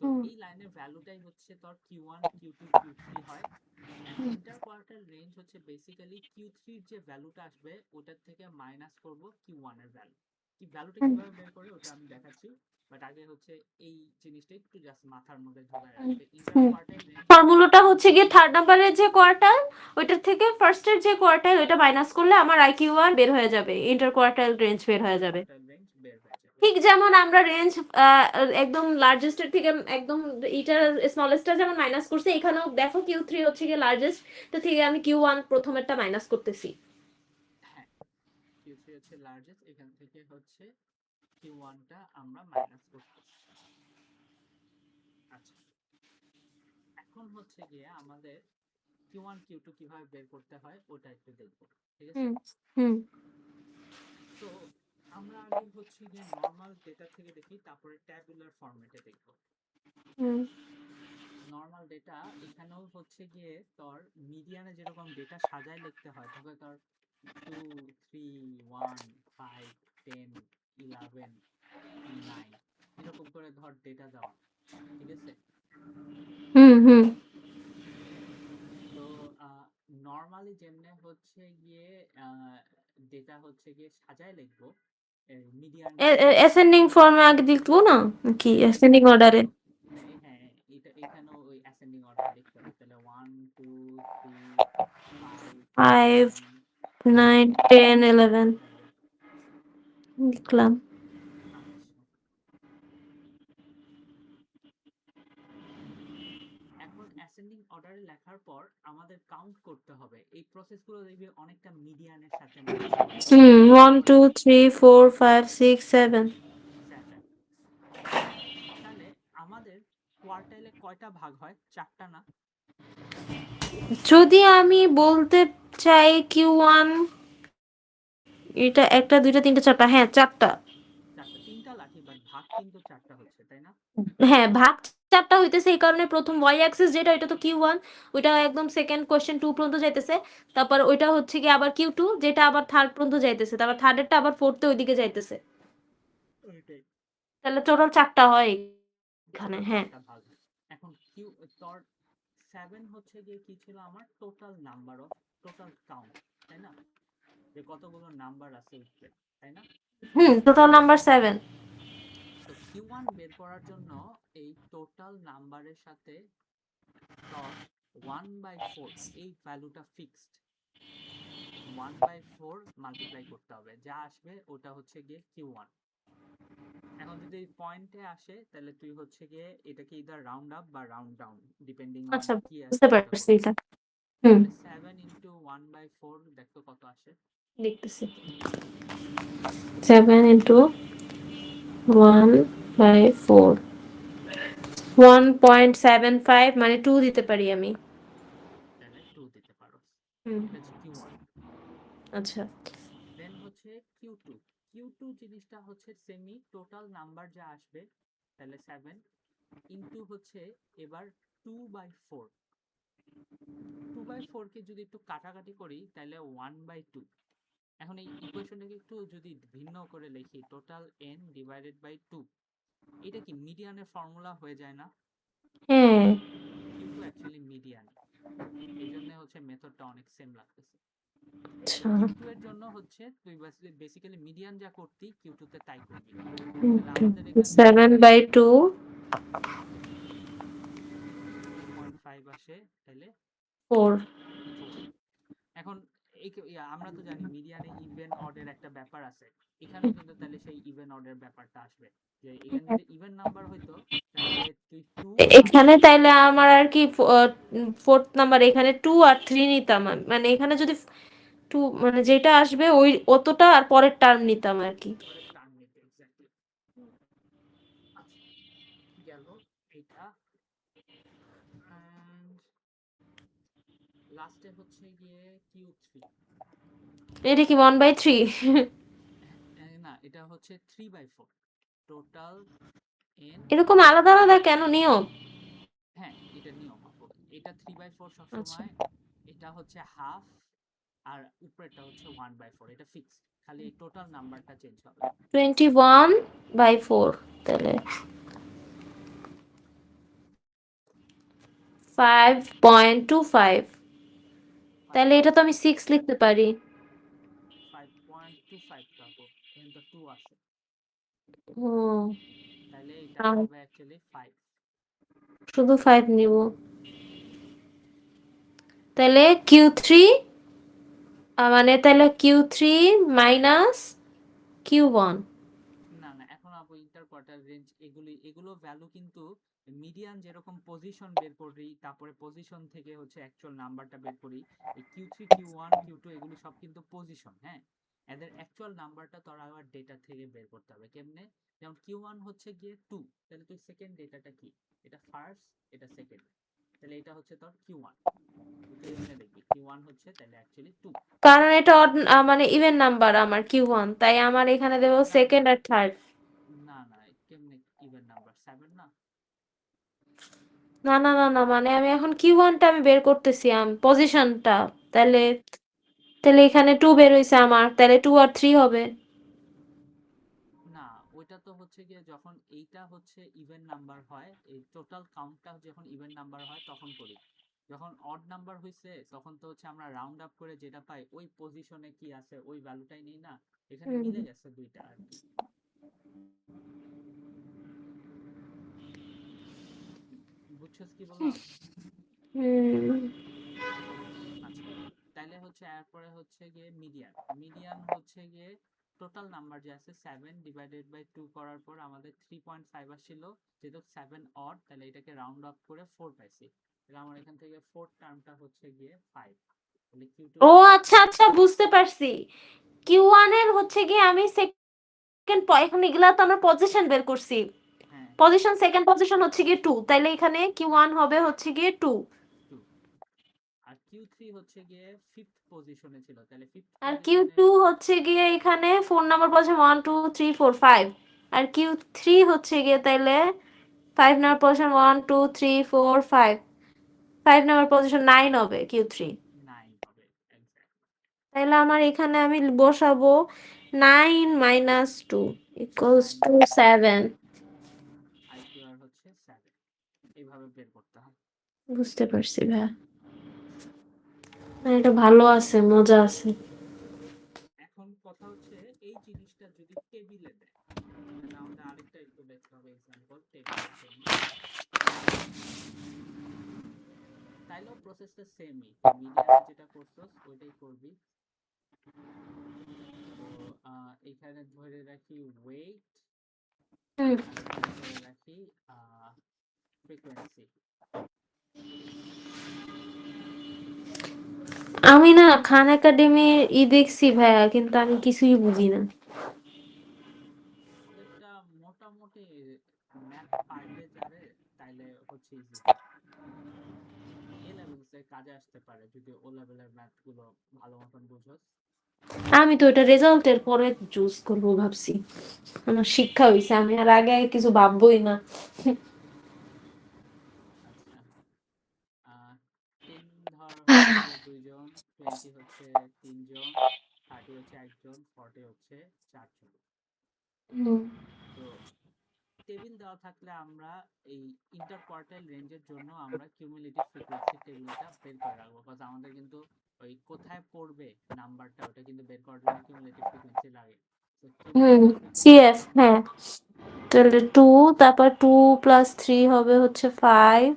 তো হুম এই লাইনের ভ্যালুটাই হচ্ছে তোর Q one, Q two, Q three হয়। এন্ড ইন্টার কোয়ার্টাইল রেঞ্জ হচ্ছে বেসিক্যালি কিউ থ্রির যে ভ্যালুটা আসবে ওটার থেকে মাইনাস করব কিউ ওয়ান এর ভ্যালু। কি ভ্যালুটা হুম কিভাবে বের করে ওটা আমি দেখাচ্ছি, বাট আগে হচ্ছে এই জিনিসটা একটু জাস্ট মাথার মধ্যে ঢোকায় রাখতে। ইন্টার হুম। কোয়ার্টাইল রেঞ্জ হচ্ছে, ফর্মুলাটা হচ্ছে গিয়ে থার্ড নাম্বারের যে কোয়ার্টাইল ওইটার থেকে ফার্স্টের যে কোয়ার্টাইল ওইটা মাইনাস করলে আমার IQ1 বের হয়ে যাবে, ইন্টার কোয়ার্টাইল রেঞ্জ বের হয়ে ইন্টার যাবে। কোয়ার্টাইল রেঞ্জ বের হয়ে যাবে। ঠিক যেমন আমরা রেঞ্জ একদম লার্জেস্টের থেকে একদম ইটার স্মলেস্টটা যেমন মাইনাস করছি, এখানেও দেখো Q3 হচ্ছে গিয়ে লার্জেস্ট, তো থেকে আমি Q1 প্রথমেরটা মাইনাস করতেছি। হ্যাঁ, কিউ থ্রি হচ্ছে লার্জেস্ট, এখান থেকে হচ্ছে কিউ ওয়ানটা আমরা মাইনাস করতেছি। আচ্ছা, এখন হচ্ছে গিয়ে আমাদের কিউ ওয়ান কিউ টু কিভাবে বের করতে হয় ওটা একটু দেখবো, ঠিক আছে? হুম হুম তো আমরা আগে হচ্ছে গিয়ে নর্মাল ডেটা থেকে দেখি, তারপরে ট্যাবুলার ফরম্যাটে দেখবো। হুম নর্মাল ডেটা এখানেও হচ্ছে গিয়ে তোর মিডিয়ানে যেরকম ডেটা সাজায় লিখতে হয়, তবে তোর 2 3 1 5 10 11 9 এরকম করে ধর ডেটা দেওয়া, ঠিক আছে? হুম হুম। তো নর্মালি যেমনে হচ্ছে গিয়ে ডেটা হচ্ছে গিয়ে সাজায় লিখবো, মিডিয়ানটা হচ্ছে, অ্যাসেন্ডিং ফর্মে আগে লিখবো না কি, অ্যাসেন্ডিং অর্ডারে? হ্যাঁ হ্যাঁ, এটা এখানেও ওই অ্যাসেন্ডিং অর্ডারে লিখতে হবে। তাহলে 1 2 3 5 5 7 9 8 10 11 11। লিখলাম। আচ্ছা, এখন অ্যাসেন্ডিং অর্ডারে লেখার পর আমাদের কাউন্ট করতে হবে। এই প্রসেসগুলো দেখবে অনেকটা মিডিয়ানের সাথে ম্যাচ করে। হুম, যেমন 1 ধর 2 3 4 5 6 7। 7, তাহলে আমাদের কোয়ার্টাইলে কয়টা ভাগ হয়? চারটা না? যদি আমি বলতে চাই Q1, এটা একটা দুইটা তিনটা চারটা, হ্যাঁ চারটা। চারটা, তিনটা লাঠি, বাট ভাগ কিন্তু চারটা হচ্ছে, তাই না? হ্যাঁ ভাগ চারটা হইতেছে, এই কারণে প্রথম ওয়াই অ্যাক্সিস যেটা ওইটা তো Q1, ওইটা একদম সেকেন্ড কোশ্চেন 2 পর্যন্ত যাইতেছে। তারপর ওইটা হচ্ছে কি আবার Q2 যেটা আবার থার্ড পর্যন্ত যাইতেছে, তারপর থার্ডেরটা আবার ফোর্থে ওইদিকে যাইতেছে। ওইটাই, তাহলে টোটাল চারটা হয় এখানে, টোটাল হ্যাঁ। চারটা ভাগ হয়। এখন কিউ তোর 7 হচ্ছে গিয়ে কি ছিল আমার total number of, total count, তাই না? যে কতগুলো নাম্বার আছে উপরে, তাই না? হুম, টোটাল নাম্বার 7। তো কিউ ওয়ান বের করার জন্য এই টোটাল নাম্বারের সাথে তোর 1/4 এই ভ্যালুটা ফিক্সড, 1/4 মাল্টিপ্লাই করতে হবে, যা আসবে ওটা হচ্ছে গিয়ে কিউ ওয়ান। এখন যদি পয়েন্টে আসে তাহলে তুই হচ্ছে গিয়ে এটাকে ইদার রাউন্ড আপ বা রাউন্ড ডাউন, ডিপেন্ডিং অন আচ্ছা, কি আছে বুঝতে ওটা পারছি করবি। এটা। হুম, তাহলে 7 ইন্টু 1/4 দেখতো কত আসে? দেখতেছি। 7 ইন্টু 1/4 1.75, মানে 2 দিতে পারি আমি। তাহলে 2 দিতে পারো। হুম, এটা হচ্ছে কিউ ওয়ান। আচ্ছা। দেন হচ্ছে কিউ টু। কিউ টু জিনিসটা হচ্ছে সেমি, টোটাল নাম্বার যা আসবে, তাহলে 7 ইন্টু হচ্ছে এবার 2/4। 2/4 কে যদি একটু কাটাকাটি করি তাহলে 1/2, এখন এই ইকুয়েশনটাকে একটু যদি ভিন্ন করে লিখি, টোটাল n ডিভাইডেড বাই 2, এটা কি মিডিয়ানের ফর্মুলা হয়ে যায় না? হ্যাঁ Q2 অ্যাকচুয়ালি মিডিয়ান, এই জন্য হচ্ছে মেথডটা অনেক সেম লাগতেছে। তো আচ্ছা Q2 এর জন্য হচ্ছে তুই বেসিক্যালি মিডিয়ান যা করতি Q2 তে তাই করবি। তাহলে আমাদের এখান থেকে 7/2 3.5 আসে, তাহলে 4 4। এখন আমরা তো জানি মিডিয়ানে ইভেন অডের একটা ব্যাপার আছে, এখানেও কিন্তু তাহলে সেই ইভেন অডের ব্যাপারটা আসবে, যে এখানে যদি ইভেন নাম্বার হইতো তাহলে তুই 2 আর এখানে তাইলে আমার আর কি ফোর্থ নাম্বার এখানে 2 আর 3 নিতাম মানে এখানে যদি 2 মানে যেটা আসবে ওই অতটা আর পরের টার্ম নিতাম আর কি। পরের টার্ম নিতে এক্স্যাক্টলি। আচ্ছা, গেল এটা। এন্ড লাস্টে হচ্ছে গিয়ে Q3। এটা কি 1/3? না, এটা হচ্ছে 3/4 টোটাল n। এরকম আলাদা আলাদা কেন নিয়ম? হ্যাঁ, এটা নিয়ম আপু। এটা 3/4 আচ্ছা সবসময়, এটা হচ্ছে হাফ, আর উপরেরটা হচ্ছে 1/4, এটা ফিক্স, খালি টোটাল নাম্বারটা চেঞ্জ হবে। 21/4 তাহলে 5.25, তাহলে এটা তো আমি 6 লিখতে পারি। 5.25 তো আপু, এখানে তো 2 আছে, ও তাহলে এটা আম, হবে অ্যাকচুয়ালি 5। শুধু 5 নিব, তাহলে Q3 মানে তাহলে Q3 মাইনাস Q1। না না, এখন আপু ইন্টার কোয়ার্টার রেঞ্জ এগুলো ভ্যালু কিন্তু মিডিয়ান যেরকম পজিশন বের করি, তারপরে পজিশন থেকে হচ্ছে অ্যাকচুয়াল নাম্বারটা বের করি, এই Q3 Q1 Q2 এগুলি সব কিন্তু পজিশন। হ্যাঁ, এদের অ্যাকচুয়াল নাম্বারটা তোর আবার ডেটা থেকে বের করতে হবে। কেমনে? যেমন Q1 হচ্ছে গিয়ে 2, তাহলে তুই সেকেন্ড ডেটাটা কি, এটা ফার্স্ট, এটা সেকেন্ড, তাহলে এটা হচ্ছে তোর Q1। তুই এমনি দেখবি Q1 হচ্ছে তাহলে অ্যাকচুয়ালি 2। কারণ এটা মানে ইভেন নাম্বার আমার Q1, তাই আমার এখানে দেব না সেকেন্ড আর থার্ড। না না, কেমনে ইভেন নাম্বার 7 না? না না না না, মানে আমি এখন Q1টা আমি বের করতেছি আমি পজিশনটা, তাহলে তাহলে এখানে 2 বের হইছে আমার, তাহলে 2 আর 3 হবে। না, ওইটা তো হচ্ছে গিয়ে যখন এইটা হচ্ছে ইভেন নাম্বার হয়, এই টোটাল কাউন্টটা যখন ইভেন নাম্বার হয় তখন করি। যখন অড নাম্বার হইছে তখন তো হচ্ছে আমরা রাউন্ড আপ করে যেটা পাই ওই পজিশনে কি আছে ওই ভ্যালুটাই নেই না, এখানে হুম মিলে গেছে দুইটা আর কি। বুঝছস কি বললাম? হুম। আচ্ছা, তাইলে হচ্ছে এরপরে হচ্ছে গিয়ে মিডিয়ান হচ্ছে গিয়ে টোটাল নাম্বার যে আছে 7 ডিভাইডেড বাই 2 করার পর আমাদের 3.5 আসছিল, যেহেতু 7 অড তাহলে এটাকে রাউন্ড আপ করে 4 পাইছি, তাহলে আমার এখান থেকে 4 টার্মটা হচ্ছে গিয়ে 5, তাহলে Q2 ও হচ্ছে আচ্ছা আচ্ছা, বুঝতে পারছি। Q1 এর হচ্ছে কি আমি সেকেন্ড এখন এগুলা তো আমরা পজিশন বের করছি, হ্যাঁ হ্যাঁ পজিশন সেকেন্ড পজিশন হচ্ছে গিয়ে 2, তাইলে এখানে Q1 হবে হচ্ছে গিয়ে 2 2, আর Q3 হচ্ছে গিয়ে ফিফথ পজিশনে ছিল, তাহলে ফিফথ আর পজিশনে Q2 হচ্ছে গিয়ে এখানে 4 নাম্বার পজিশন 1 2 3 4 5, আর Q3 হচ্ছে গিয়ে তাইলে 5 number six, position 1 2 3 4 5, 5 number position 9 হবে Q3। 9 হবে এক্স্যাক্টলি। তাইলে আমার এখানে আমি বসাবো 9 minus 2 equals 9 to minus 7। IQ আর হচ্ছে 7, এইভাবে বের করতে হয়। বুঝতে পারছি ভাইয়া, না, এটা ভালো আছে, মজা আছে। এখন কথা হচ্ছে এই জিনিসটা যদি টেবিলে দেয়, তাহলে আমাদের আরেকটা একটু দেখতে হবে এক্সাম্পল টেবিলের জন্য। তাইলেও প্রসেসটা সেমই, তুই মিডিয়ানে যেটা করছস ওইটাই করবি। তো এখানে ধরে রাখি ওয়েট, হুম। আর এখানে ধরে রাখি ফ্রিকোয়েন্সি। আমি না খান একাডেমির দেখছি ভাইয়া, কিন্তু আমি কিছুই বুঝি না। ওদেরটা মোটামুটি ম্যাথ পারবে যারে তাইলে হচ্ছে ইজি, এ লেভেলসে কাজে আসতে পারে যদি ও লেভেলের ম্যাথ গুলো ভালো মতন বুঝোস। আমি তো এটা রেজাল্টের পরে চুজ করবো ভাবছি, আমার শিক্ষা হইছে, আমি আর আগে কিছু ভাববোই না। আচ্ছা, 10 ধর হচ্ছে গিয়ে 2 জন, 20 হচ্ছে 3 জন, 30 হচ্ছে একজন, 40 হচ্ছে 4 জন। হুম তো টেবিল দেওয়া থাকলে আমরা এই ইন্টার কোয়ার্টাইল রেঞ্জের জন্য আমরা কিউমুলেটিভ ফ্রিকোয়েন্সি টেবিলটা বের করে রাখবো, বিকজ আমাদের কিন্তু ওই কোথায় পড়বে নাম্বারটা ওটা কিন্তু বের করার জন্য কিউমুলেটিভ ফ্রিকোয়েন্সি লাগে। তো হুম কিউমুলেটিভ ফ্রিকোয়েন্সির সিএফ জন্য হ্যাঁ, তাহলে 2, তারপর 2 + 3 হবে হচ্ছে 5,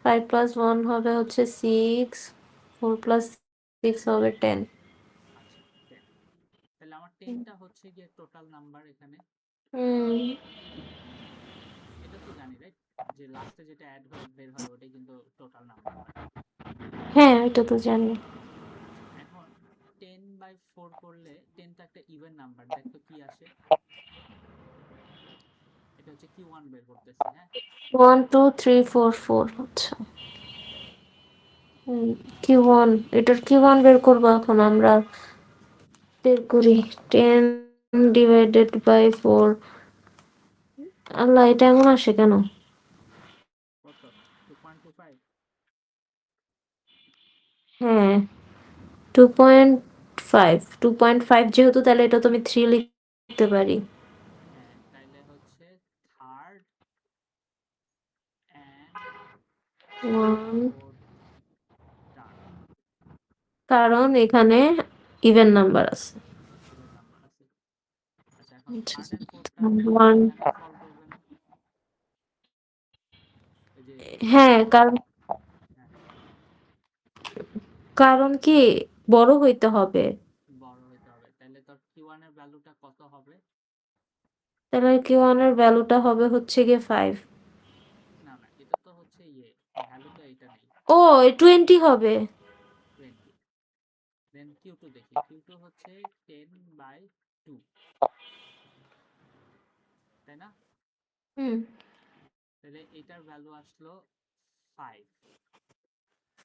5 + 1 হবে হচ্ছে 6, 4 + 6 হবে 10। আচ্ছা 10, তাহলে আমার 10টা হচ্ছে গিয়ে টোটাল নাম্বার এখানে। হুম এটা তো জানি রাইট, যে লাস্টে যেটা অ্যাড হয়ে বের হয় ওটাই কিন্তু টোটাল নাম্বার হয়। হ্যাঁ এটা তো জানি। আচ্ছা এখন 10/4 করলে 10 তো একটা ইভেন নাম্বার, দেখো কি আসে। এটা হচ্ছে Q1 বের করতেছি, হ্যাঁ 1 2 3 4 4 আচ্ছা। Q1, এটার Q1 বের করবো এখন আমরা। বের করি 10 ÷ 4। আল্লাহ, এটা এমন আসে কেন? কত, 2.25? হ্যাঁ 2.5, 2.5 যেহেতু, তাহলে এটা তো আমি 3 লিখতে পারি। হ্যাঁ তাইলে হচ্ছে থার্ড অ্যান্ড 1, ফোর্থ টার্ম, কারণ এখানে ইভেন নাম্বার আছে। ইভেন নাম্বার আছে। আচ্ছা এখন আচ্ছা, থার্ড অ্যান্ড ফোর্থ টার্মটা কি 1 এখানে ফল করবে না? ওই যে হ্যাঁ কিউয়ানের, কারণ, হ্যাঁ কারণ কি বড় হইতে হবে। বড় হইতে হবে, তাহলে তোর কিউয়ানের ভ্যালুটা কত হবে? তাহলে Q1 এর ভ্যালুটা হবে হচ্ছে গিয়ে 5। না না, এটা তো হচ্ছে ভ্যালু তো এইটা নেই, ও 20 হবে। 20। দেন Q2 দেখি, Q2 হচ্ছে 10/2, তাই না? হুম তাহলে এটার ভ্যালু আসলো 5।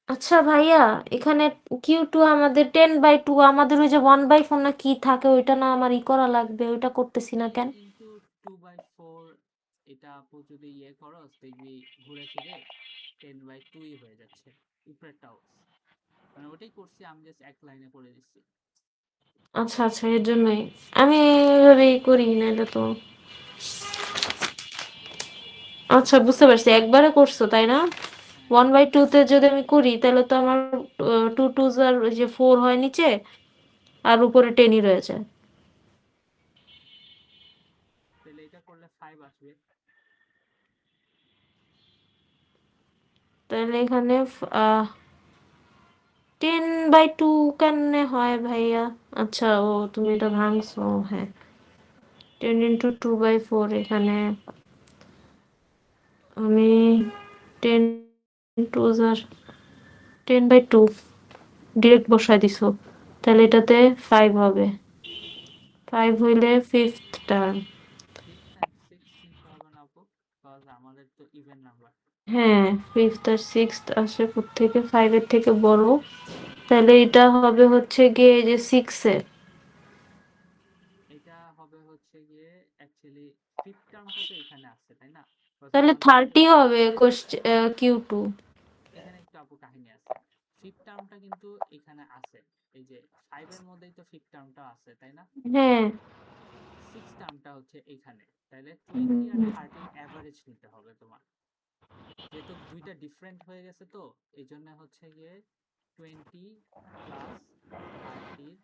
আচ্ছা ভাইয়া, এখানে Q2 আমাদের 10/2, আমাদের ওই যে 1/4 না কি থাকে ওইটা না আমার করা লাগবে, ওইটা করতেছি না কেন? 10/2, এটা আপু যদি করো দেখবি ঘুরে ফিরে 10/2 হয়ে যাচ্ছে উপরেরটাও। মানে ওটাই করছি আমি, জাস্ট এক লাইনে করে দিচ্ছি। আচ্ছা আচ্ছা, এর জন্যই আমি এভাবেই করি না এটা তো। আচ্ছা বুঝতে পারছি, একবারে করছো তাই না? হ্যাঁ ওয়ান একবার। বাই টু তে যদি আমি করি তাহলে তো আমার 2 2 আর ওই যে 4 হয় নিচে, আর উপরে 10ই রয়ে যায়। তাহলে এটা করলে 5 আসবে। তাহলে এখানে 10/2 কেমনে হয় ভাইয়া? আচ্ছা, ও তুমি এটা ভাঙছো, হ্যাঁ 10 × 2/4 এখানে আমি 10 2 আর 10/2 ডিরেক্ট বসায় দিছো, তাহলে এটাতে 5 হবে। 5 হইলে ফিফথ টার্ম। 6 অ্যান্ড 6 নিতে হবে না আপু, বিকজ আমাদের তো ইভেন নাম্বার। হ্যাঁ ফিফথ আর সিক্সথ আসে থেকে 5 এর থেকে বড়, তাহলে এটা হবে হচ্ছে গিয়ে এই যে 6 এ। এটা হবে হচ্ছে গিয়ে অ্যাকচুয়ালি ফিফথ টার্মটা তো এখানে আসছে তাই না, বিকজ তাহলে আমাদের কিন্তু 30 হবে Q2। এখানে একটু আপু কাহিনী আছে। ফিফথ টার্মটা কিন্তু এখানে আছে, এই যে 5 এর মধ্যেই তো ফিফথ টার্মটা আছে তাই না। হ্যাঁ সিক্স টার্মটা হচ্ছে এখানে, তাহলে 20 আর হুম, 30 অ্যাভারেজ নিতে হবে তোমার, যেহেতু দুইটা ডিফারেন্ট হয়ে গেছে তো এই জন্য হচ্ছে গিয়ে 20 প্লাস 30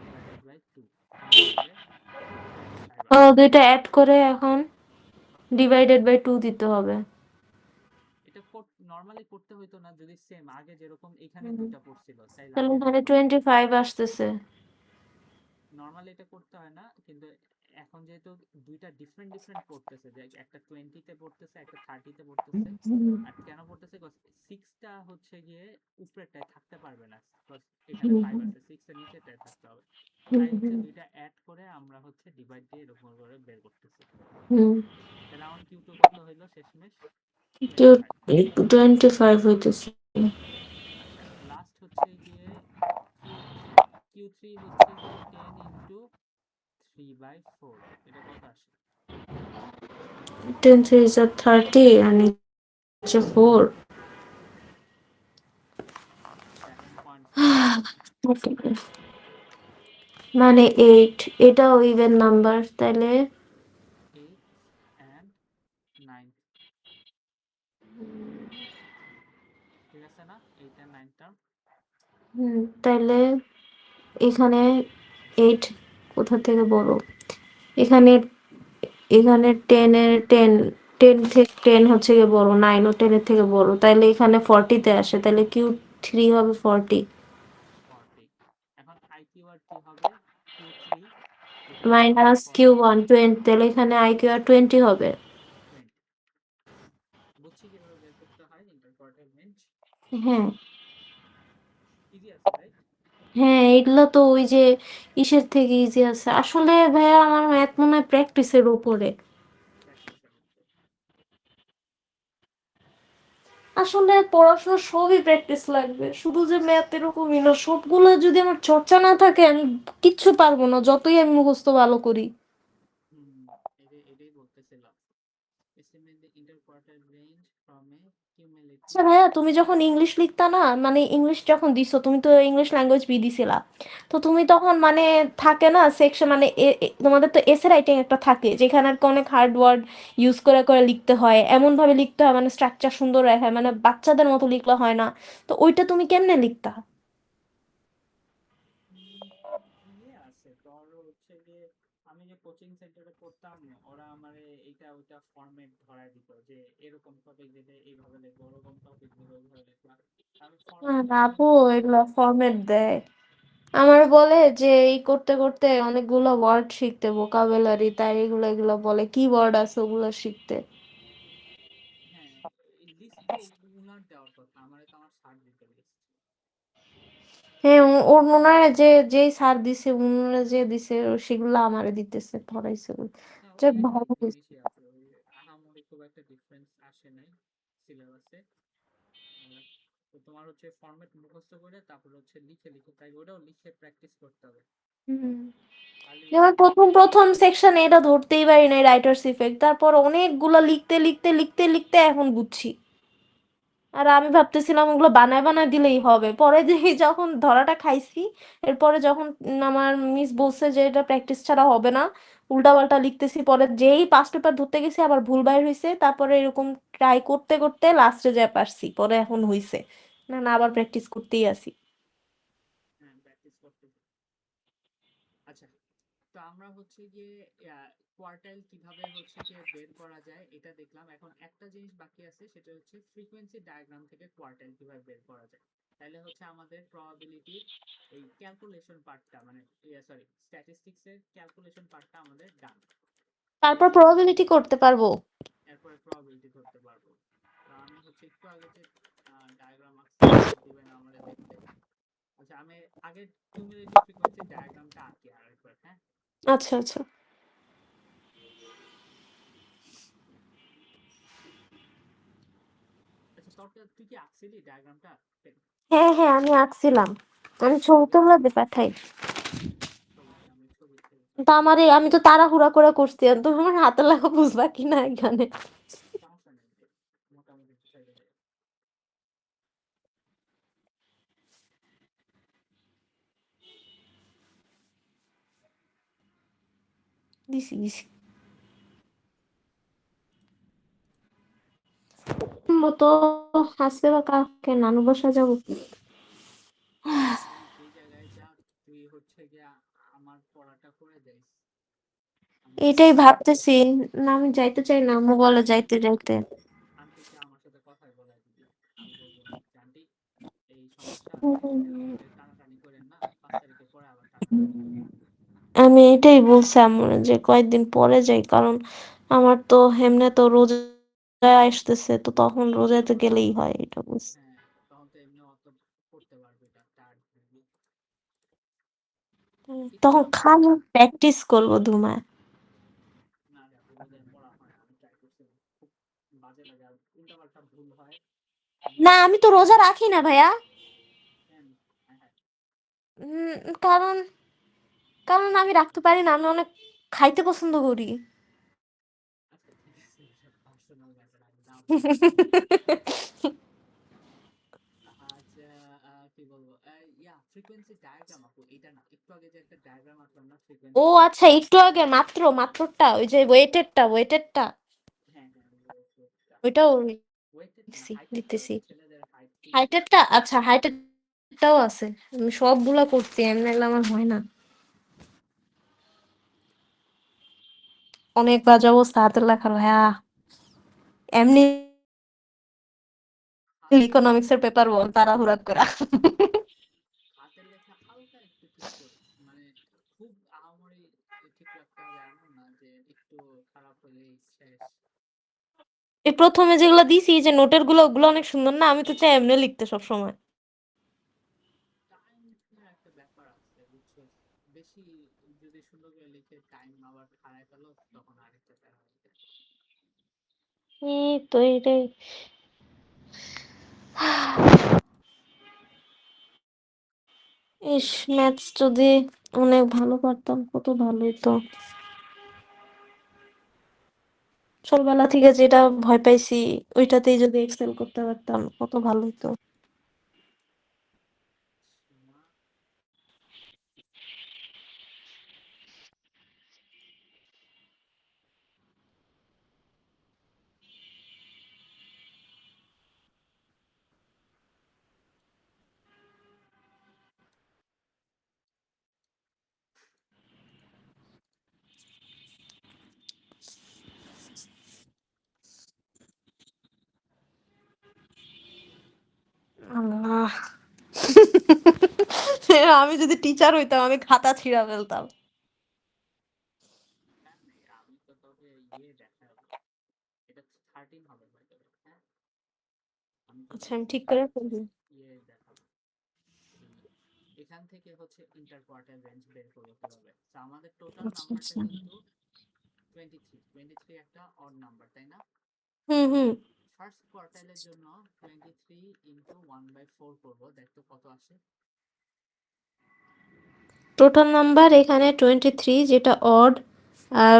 ডিভাইডেড বাই 2 নিয়ে নিলে 25 ও আসবে। দুইটা অ্যাড করে এখন /2 দিতে হবে। এটা নর্মালি করতে হইতো না, যদি সেম আগে যেরকম এখানে হুম, দুইটা পড়ছিল তাইলে তাহলে আগে এখানে যেরকম 25 আসতেছে। নর্মালি এটা করতে হয় না, কিন্তু এখন যেহেতু দুইটা ডিফারেন্ট ডিফারেন্ট পড়তেছে, যে একটা 20-তে পড়তেছে একটা 30-তে পড়তেছে। হুম, আর কেন পড়তেছে, সিক্সটা হচ্ছে গিয়ে উপরেরটায় থাকতে পারবে না, এখানে হুম, 5 আছে, 6 এর নিচেটায় থাকতে হবে। হুম, তাই হচ্ছে হুম, দুইটা অ্যাড করে আমরা হচ্ছে ডিভাইড দিয়ে এরকম করে বের করতেছি। হুম। তাহলে আমার Q2 কত হইলো শেষমেশ? 25। 25 হইতেছে। আচ্ছা লাস্ট হচ্ছে গিয়ে Q3। Q3 হচ্ছে গিয়ে 10 × 3/4, এটা কত আসে? 10 3 is 30 আর নিচে 4। 7.5। মানে 8 এটাও ইভেন নাম্বার তাইলে 8 and 9, ঠিক আছে না? 8 and 9 টার্ম। তাইলে এখানে 8 কোথা থেকে বড়? এখানে এখানে 10 এর 10 10 থেকে 10 হচ্ছে গিয়ে বড়, 9 ও 10 এর থেকে বড়, তাইলে এখানে 40 তে আসে, তাইলে Q3 হবে 40 40। এখন IQ আর কি হবে? Q3 যেটা হচ্ছে মাইনাস 40 Q1 20, তাহলে এখানে IQ আর 20 হবে। 20। বুঝছি কিভাবে বের করতে হয় ইন্টারকোয়ার্টাইল রেঞ্জ। হ্যাঁ ইজি আছে, রাইট? হ্যাঁ, এগুলো তো ওই যে ইসের থেকে ইজি আছে আসলে ভাইয়া, আমার ম্যাথ মনে হয় প্র্যাকটিসের উপরে। প্র্যাকটিসের উপর। আসলে পড়াশোনা সবই প্র্যাকটিস লাগবে, শুধু যে ম্যাথ এরকমই না, সবগুলো যদি আমার চর্চা না থাকে আমি কিচ্ছু পারবো না, যতই আমি মুখস্থ ভালো করি। হুম, এটাই বলতেছিলাম। Estimate the interquartile range from a আচ্ছা কিউমুলেটিভ। ভাইয়া, তুমি যখন ইংলিশ লিখতা না, মানে ইংলিশ যখন দিছো, তুমি তো ইংলিশ ল্যাঙ্গুয়েজ বি দিছিলা, তো তুমি তখন মানে থাকে না সেকশন, মানে তোমাদের তো এসে রাইটিং একটা থাকে যেখানে আর কি অনেক হার্ড ওয়ার্ড ইউজ করে করে লিখতে হয়, এমন ভাবে লিখতে হয় মানে স্ট্রাকচার সুন্দর রাখে, মানে বাচ্চাদের মতো লিখলে হয় না। তো ওইটা তুমি কেমনে লিখতা? ইয়ে আছে তোর হচ্ছে গিয়ে, আমি যে কোচিং সেন্টারে পড়তাম, ওরা আমারে এইটা ওইটা ফরম্যাট ধরায় দিত যে এরকম টপিক দিলে এইভাবে লিখবো, ওরকম টপিক দিলে ওইভাবে লিখবো। আমি ফরম্যাট মতো আপু মুখস্থ করে এগুলা ফরম্যাট দেয়, আমার বলে যে এই করতে করতে অনেকগুলো ওয়ার্ড শিখতে, ভোকাবুলারি, তাই এগুলো এগুলো বলে কি ওয়ার্ড আছে ওগুলো শিখতে। হ্যাঁ, লিস্ট তো উনার দেওয়ার কথা, আমারে তো আমার স্যার দিতে লিস্ট। হ্যাঁ, ওর ওনারা যেই স্যার দিছে, ওনারা যে দিছে সেগুলো আমারে দিতেছে, পড়াইছে। না, ওই যাক একই ভালো হয়েছে। জিনিসই আছে, ওই আহামরি খুব একটা ডিফারেন্স আসে নাই সিলেবাসে। তো তোমার হচ্ছে ফরম্যাট মুখস্থ করে তারপর হচ্ছে লিখে লিখে, তাই ওটাও লিখে প্র্যাকটিস করতে হবে। হুম। খালি যেমন প্রথম প্রথম সেকশনে এটা ধরতেই পারি নাই, রাইটার্স ইফেক্ট, তারপর অনেকগুলা লিখতে লিখতে লিখতে লিখতে এখন বুঝছি। আর আমি ভাবতেছিলাম ওগুলো বানায় বানায় দিলেই হবে, পরে দেখি যখন ধরাটা খাইছি, এরপরে যখন আমার মিস বলছে যে এটা প্র্যাকটিস ছাড়া হবে না, উল্টাপাল্টা লিখতেছি, পরে যেই পাস পেপার ধরতে গেছি আবার ভুল বাইর হয়েছে, তারপরে এরকম ট্রাই করতে করতে লাস্টে যা পারছি, পরে এখন হইছে। না না, আবার প্র্যাকটিস করতেই আছি। হ্যাঁ, প্র্যাকটিস করতে হবে। আচ্ছা, তো আমরা হচ্ছে গিয়ে কোয়ার্টাইল কিভাবে হচ্ছে গিয়ে বের করা যায় এটা দেখলাম। এখন একটা জিনিস বাকি আছে, সেটা হচ্ছে ফ্রিকোয়েন্সি ডায়াগ্রাম থেকে কোয়ার্টাইল কিভাবে বের করা যায়। তাহলে হচ্ছে আমাদের প্রবাবিলিটির এই ক্যালকুলেশন পার্টটা, মানে সরি, স্ট্যাটিস্টিক্স এর ক্যালকুলেশন পার্টটা আমাদের ডান। ঠিক তারপর আছে, প্রবাবিলিটি করতে পারবো। এরপরে প্রবাবিলিটি ধরতে পারবো। তো আমি হচ্ছে একটু আগে যে ডায়াগ্রাম আঁকছিলাম, দিবেন আমাদের দেখতে। আচ্ছা, আমি আগে কিউমুলেটিভ ফ্রিকোয়েন্সি ডায়াগ্রামটা আঁকি আরেকবার, হ্যাঁ? আচ্ছা আচ্ছা। আচ্ছা, তুই কি আঁকছিলি ডায়াগ্রামটা? হ্যাঁ হ্যাঁ, আমি আঁকছিলাম, আমি আচ্ছা, ছবি তুলে দিয়ে পাঠাই। ছবিতে আমি ছবিতে তা আমারে আমি তো তাড়াহুড়া করে করছি, আর তুমি আমার হাতে লাগা বুঝবা কিনা এখানে। সমস্যা নেই, মোটামুটি বুঝাই যাবে। দিছি দিছি মতো। আসবে বা কালকে নানু বাসা যাবো। তুই যে জায়গায় যা, তুই হচ্ছে গিয়া আমার পড়াটা করে দেস, আমি এটাই আন্টিকে ভাবতেছি। না আমি যাইতে চাই না, আম্মু বলে যাইতে যাইতে। আন্টিকে আমার সাথে কথাই বলাই দিবি। আমি বলবো যে আন্টি, এই সমস্যা, এরকম উম, করে টানাটানি করেন না, 5 তারিখের পরে আবার টাকা দেন। আমি এটাই বলছি আম্মুরে যে কয়েকদিন পরে যাই, কারণ আমার তো এমনি তো রোজা আসতেছে, তো তখন রোজাতে গেলেই হয়, এটা বুঝছি। হ্যাঁ, তখন তো এমনি অত করতে পারবি না, টায়ার্ড থাকবি। একটু তখন আগে খালি প্র্যাকটিস করবো ধুমায়। না রে আপু, রোজায় পড়া হয় না, আমি ট্রাই করছিলাম, খুব বাজে লাগে, আর উল্টাপাল্টা ভুল হয়, না, লিখতে আমি তো গিয়ে। রোজা রাখি না ভাইয়া। হ্যাঁ, হ্যাঁ, হ্যাঁ। কারণ কারণ আমি রাখতে পারি না, আমি অনেক খাইতে পছন্দ করি। আচ্ছা, ঠিক আছে, এটা পার্সোনাল ব্যাপার, আমি না বুঝলে কি বলবো। আচ্ছা, কি বলবো, ইয়া ফ্রিকোয়েন্সি ডায়াগ্রাম আপু, এটা না, একটু একটু আগে যে একটা ডায়াগ্রাম আঁকলাম না ও ফ্রিকোয়েন্সি। আচ্ছা, একটু আগে মাত্রটা ওই যে ওয়েটেডটা হ্যাঁ হ্যাঁ, ওইটাও ওয়েটেড না, দিছি হাইটেডটা দিতেছি। ওই যে ছেলেদের হাইট কি হাইটেডটা আচ্ছা, হাইটেডটাও আছে। আমি সবগুলা করছি, এমনি এগুলো আমার হয় না। অনেক বাজে অবস্থা হাতের লেখার ভাইয়া। এমনি হাতের লেখা। ইকোনমিক্স এর পেপার বল তাড়াহুড়া করা। হাতের লেখা হালকা একটু ঠিক করেছি, মানে খুব আহামরি ঠিক রাখতে হবে এমন না যে একটু খারাপ হলেই শেষ। এই প্রথমে যেগুলো দিছি যে নোটের গুলো, ওগুলো অনেক সুন্দর না? আমি তো চাই এমনি লিখতে সব সময়। টাইম একটা ব্যাপার আছে বুঝছো, বেশি যদি সুন্দর করে লিখে টাইম আবার হারায় ফেলো তখন আরেকটা প্যারা হয়ে যায়। এই তো এটাই। ইস, ম্যাথস যদি অনেক ভালো পারতাম কত ভালো হতো। ছোটবেলা থেকে যেটা ভয় পাইছি ওইটাতেই যদি এক্সেল করতে পারতাম কত ভালো হতো। সীমা। আল্লাহ। আমি যদি টিচার হইতাম আমি খাতা ছিঁড়া ফেলতাম। হ্যাঁ, আমি তো তোকে দেখাবো, এটা 13 হবে হয়তো। হ্যাঁ, আমি আচ্ছা, তোকে আমি ঠিক করে ফেলবি। দেখাবো। এখান থেকে হচ্ছে ইন্টার কোয়ার্টাইল রেঞ্জ বের করবো কিভাবে। তো আমাদের টোটাল আচ্ছা নাম্বারটা আচ্ছা। কিন্তু 23 একটা অড নাম্বার, তাই না? হুম তো হুম। ফার্স্ট কোয়ার্টাইলের জন্য 23 ইন্টু 1/4 করবো, দেখতো কত আসে। টোটাল নাম্বার এখানে 23, যেটা অড। আর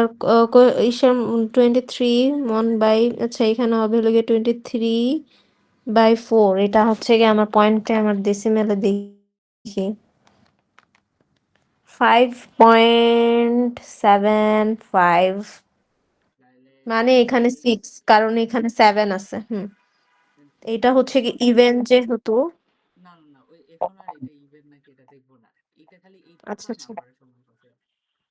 ইসের 23 1 বাই, আচ্ছা এখানে হবে হলো গিয়ে 23/4। এটা হচ্ছে গিয়ে আমার পয়েন্টে, আমার ডেসিমেলে দেখি 5.75। তাহলে মানে এটা এখানে হচ্ছে 6, কারণ এখানে 7 আছে। হুম। এটা হচ্ছে কি 23। ইভেন যেহেতু। না না না, ওই এখন আর এটা ইভেন নাকি এটা দেখবো না, এটা খালি এই আচ্ছা টোটাল আচ্ছা নাম্বারের সময় হচ্ছে।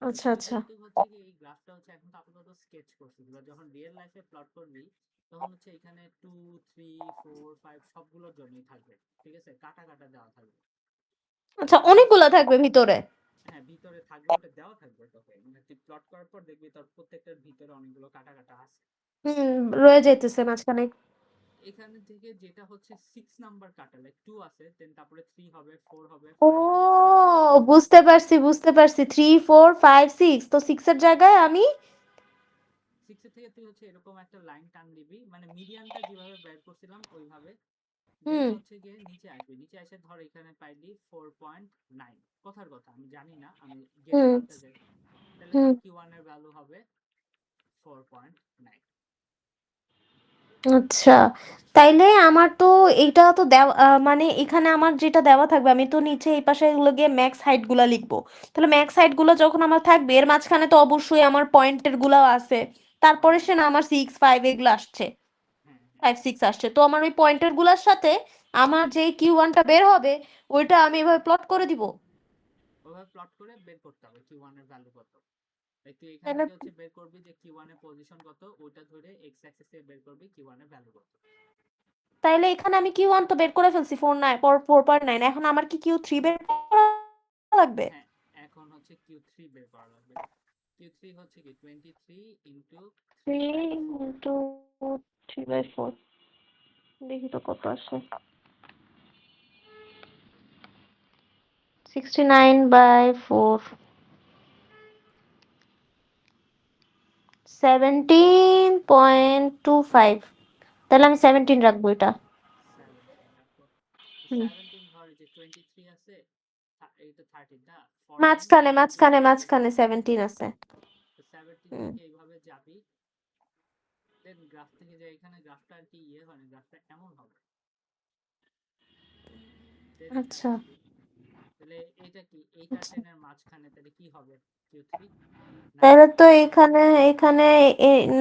তো আচ্ছা তুই আচ্ছা। যেহেতু হচ্ছে কি এই গ্রাফটা হচ্ছে এখন তো আপাতত স্কেচ করছিস, এবার যখন রিয়েল লাইফে প্লট করবি তখন হচ্ছে এখানে 2 3 4 5 সবগুলোর জন্যই থাকবে, ঠিক আছে, কাটা কাটা দেওয়া থাকবে। আচ্ছা, অনেকগুলা থাকবে ভিতরে। হ্যাঁ, ভিতরে থাকবে, ওটা দেওয়া থাকবে তোকে, মানে তুই প্লট করার পর দেখবি তোর প্রত্যেকটার ভিতরে অনেকগুলো কাটা কাটা আছে। হুম, রয়ে তো যাইতেছে মাঝখানে। এখানে থেকে যেটা হচ্ছে 6 নাম্বার কাটালে 2 আছে, দেন তারপরে 3 হবে, 4 হবে, ও 5 হবে, 6 হবে। বুঝতে পারছি 3 4 5 6, তো 6 এর জায়গায় আমি। 6 এর থেকে তুই হচ্ছে এরকম একটা লাইন টান দিবি, মানে মিডিয়ানটা যেভাবে বের করছিলাম ওইভাবে। দেন হুম হচ্ছে গিয়ে নিচে আসবি, নিচে এসে ধর এখানে পাইলি 4.9, কথার কথা আমি জানি না, আমি গেস হুম করতে যাই, তাহলে হুম। ধর Q1 এর ভ্যালু হবে 4.9। আচ্ছা, তাইলে আমার তো এইটা তো দেওয়া, মানে এখানে আমার যেটা দেওয়া থাকবে আমি তো নিচে এই পাশে এগুলো গিয়ে ম্যাক্স হাইট গুলা লিখবো। তাহলে ম্যাক্স হাইট গুলো যখন আমার থাকবে এর মাঝখানে তো অবশ্যই আমার পয়েন্টের গুলাও আছে। তারপরে সে না আমার 6 5 এগুলো আসছে, হ্যাঁ হ্যাঁ, 5 6 আসছে, তো আমার ওই পয়েন্টার গুলার সাথে আমার যে Q1টা বের হবে ওইটা আমি এভাবে প্লট করে দিব। ওভাবে প্লট করে বের করতে হবে Q1 এর ভ্যালু কত। তাই তুই এখান তাহলে থেকে হচ্ছে বের করবি যে Q1 এর পজিশন কত, ওইটা ধরে এক্স অ্যাক্সিসে বের করবি Q1 এর ভ্যালু কত। তাইলে এখানে আমি Q1 তো বের করে ফেলছি 4.9, এখন আমার কি Q3 বের করা লাগবে? হ্যাঁ, এখন হচ্ছে Q3 বের করা লাগবে। Q3 হচ্ছে কি 23 ইন্টু 3/4। 3/4, দেখি তো কত আসে। 69/4, 17.25। তাহলে আমি 17 রাখবো এটা। 17 রাখো। তো হুম। 17 ধর যে 23 আছে, এইটা 13 না, 14 মাঝখানে ইন্টু মাঝখানে 3। মাঝখানে 17 আছে। তো 17 হুম। থেকে এইভাবে যাবি, দেন গ্রাফ থেকে যে এখানে গ্রাফটা আর কি হয় না, গ্রাফটা এমন হবে, দেন এখানে আচ্ছা। আসবি, তাহলে এটা কি, এইটা আচ্ছা 10 এর মাঝখানে তাহলে কি হবে? Q3 তাহলে তো 9.5। এখানে এখানে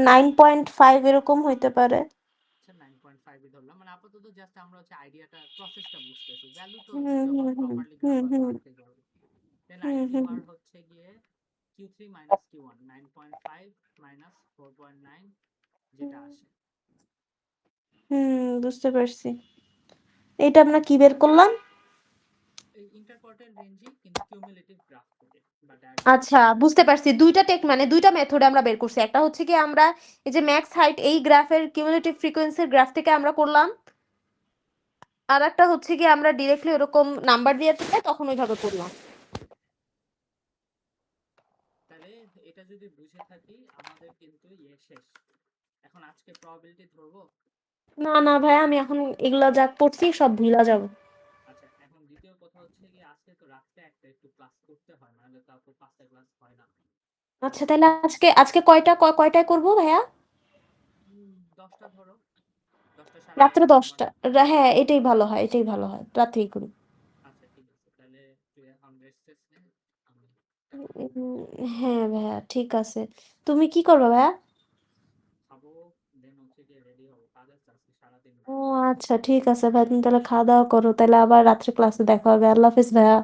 9.5 এরকম হইতে পারে। আচ্ছা 9.5 ই ধরলাম, মানে আপাতত জাস্ট আমরা হচ্ছে আইডিয়াটা প্রসেসটা বুঝতেছি, ভ্যালু তো হুম যখন হুম হুম প্রপারলি হুম গ্রাফ হুম আঁকতে পারবো। দেন হুম আইকিউ হুম বার হচ্ছে গিয়ে Q3 মাইনাস Q1, 9.5 মাইনাস 4.9 যেটা আসে। বুঝতে পারছি। এটা আমরা কি বের করলাম? এই ইন্টারকোয়ার্টাইল রেঞ্জই কিন্তু কিউমুলেটিভ গ্রাফ থেকে বা ডায়াগোনাল আচ্ছা থেকে। বুঝতে পারছি, দুইটা মানে দুইটা মেথডে আমরা বের করছি। একটা হচ্ছে কি আমরা এই যে ম্যাক্স হাইট এই গ্রাফের কিউমুলেটিভ ফ্রিকোয়েন্সির গ্রাফ থেকে আমরা করলাম, আর একটা হচ্ছে কি আমরা ডিরেক্টলি এরকম নাম্বার দিয়ে থেকে তখন ওইভাবে করলাম। তাহলে এটা যদি বুঝে থাকি আমাদের কিন্তু ইয়ে শেষ। এখন আজকে প্রবাবিলিটি ধরবো। না না ভাই, আমি এখন এগুলা যা করছি সব ভুলা যাব। আচ্ছা এখন দ্বিতীয় কথা হচ্ছে কি, আজকে তো রাত্রে একটা একটু ক্লাস করতে হয়, নাহলে তো আপু 5টা ক্লাস হয় না। আচ্ছা তাহলে আজকে আজকে কয়টায় করব ভাইয়া? 10টা ধরো, 10টা সাড়ে রাত্রে 10টা আমার। 10টা? হ্যাঁ এটাই ভালো হয়, এটাই ভালো হয়, রাত্রেই করি। আচ্ছা ঠিক আছে, তাহলে তুই এখন রেস্ট টেস্ট নে, আমি টাটা। উম, হ্যাঁ ভাইয়া ঠিক আছে। তুমি কি করবে ভাইয়া? খাবো, দেন হচ্ছে গিয়ে রেডি হবো, কাজ আছে আজকে সারাদিন ও বাইরে। আচ্ছা ঠিক আছে ভাই, তুমি তাহলে খাওয়া দাওয়া করো, তাহলে আবার রাত্রে ক্লাসে দেখা হবে। আল্লাহ হাফিজ ভাইয়া।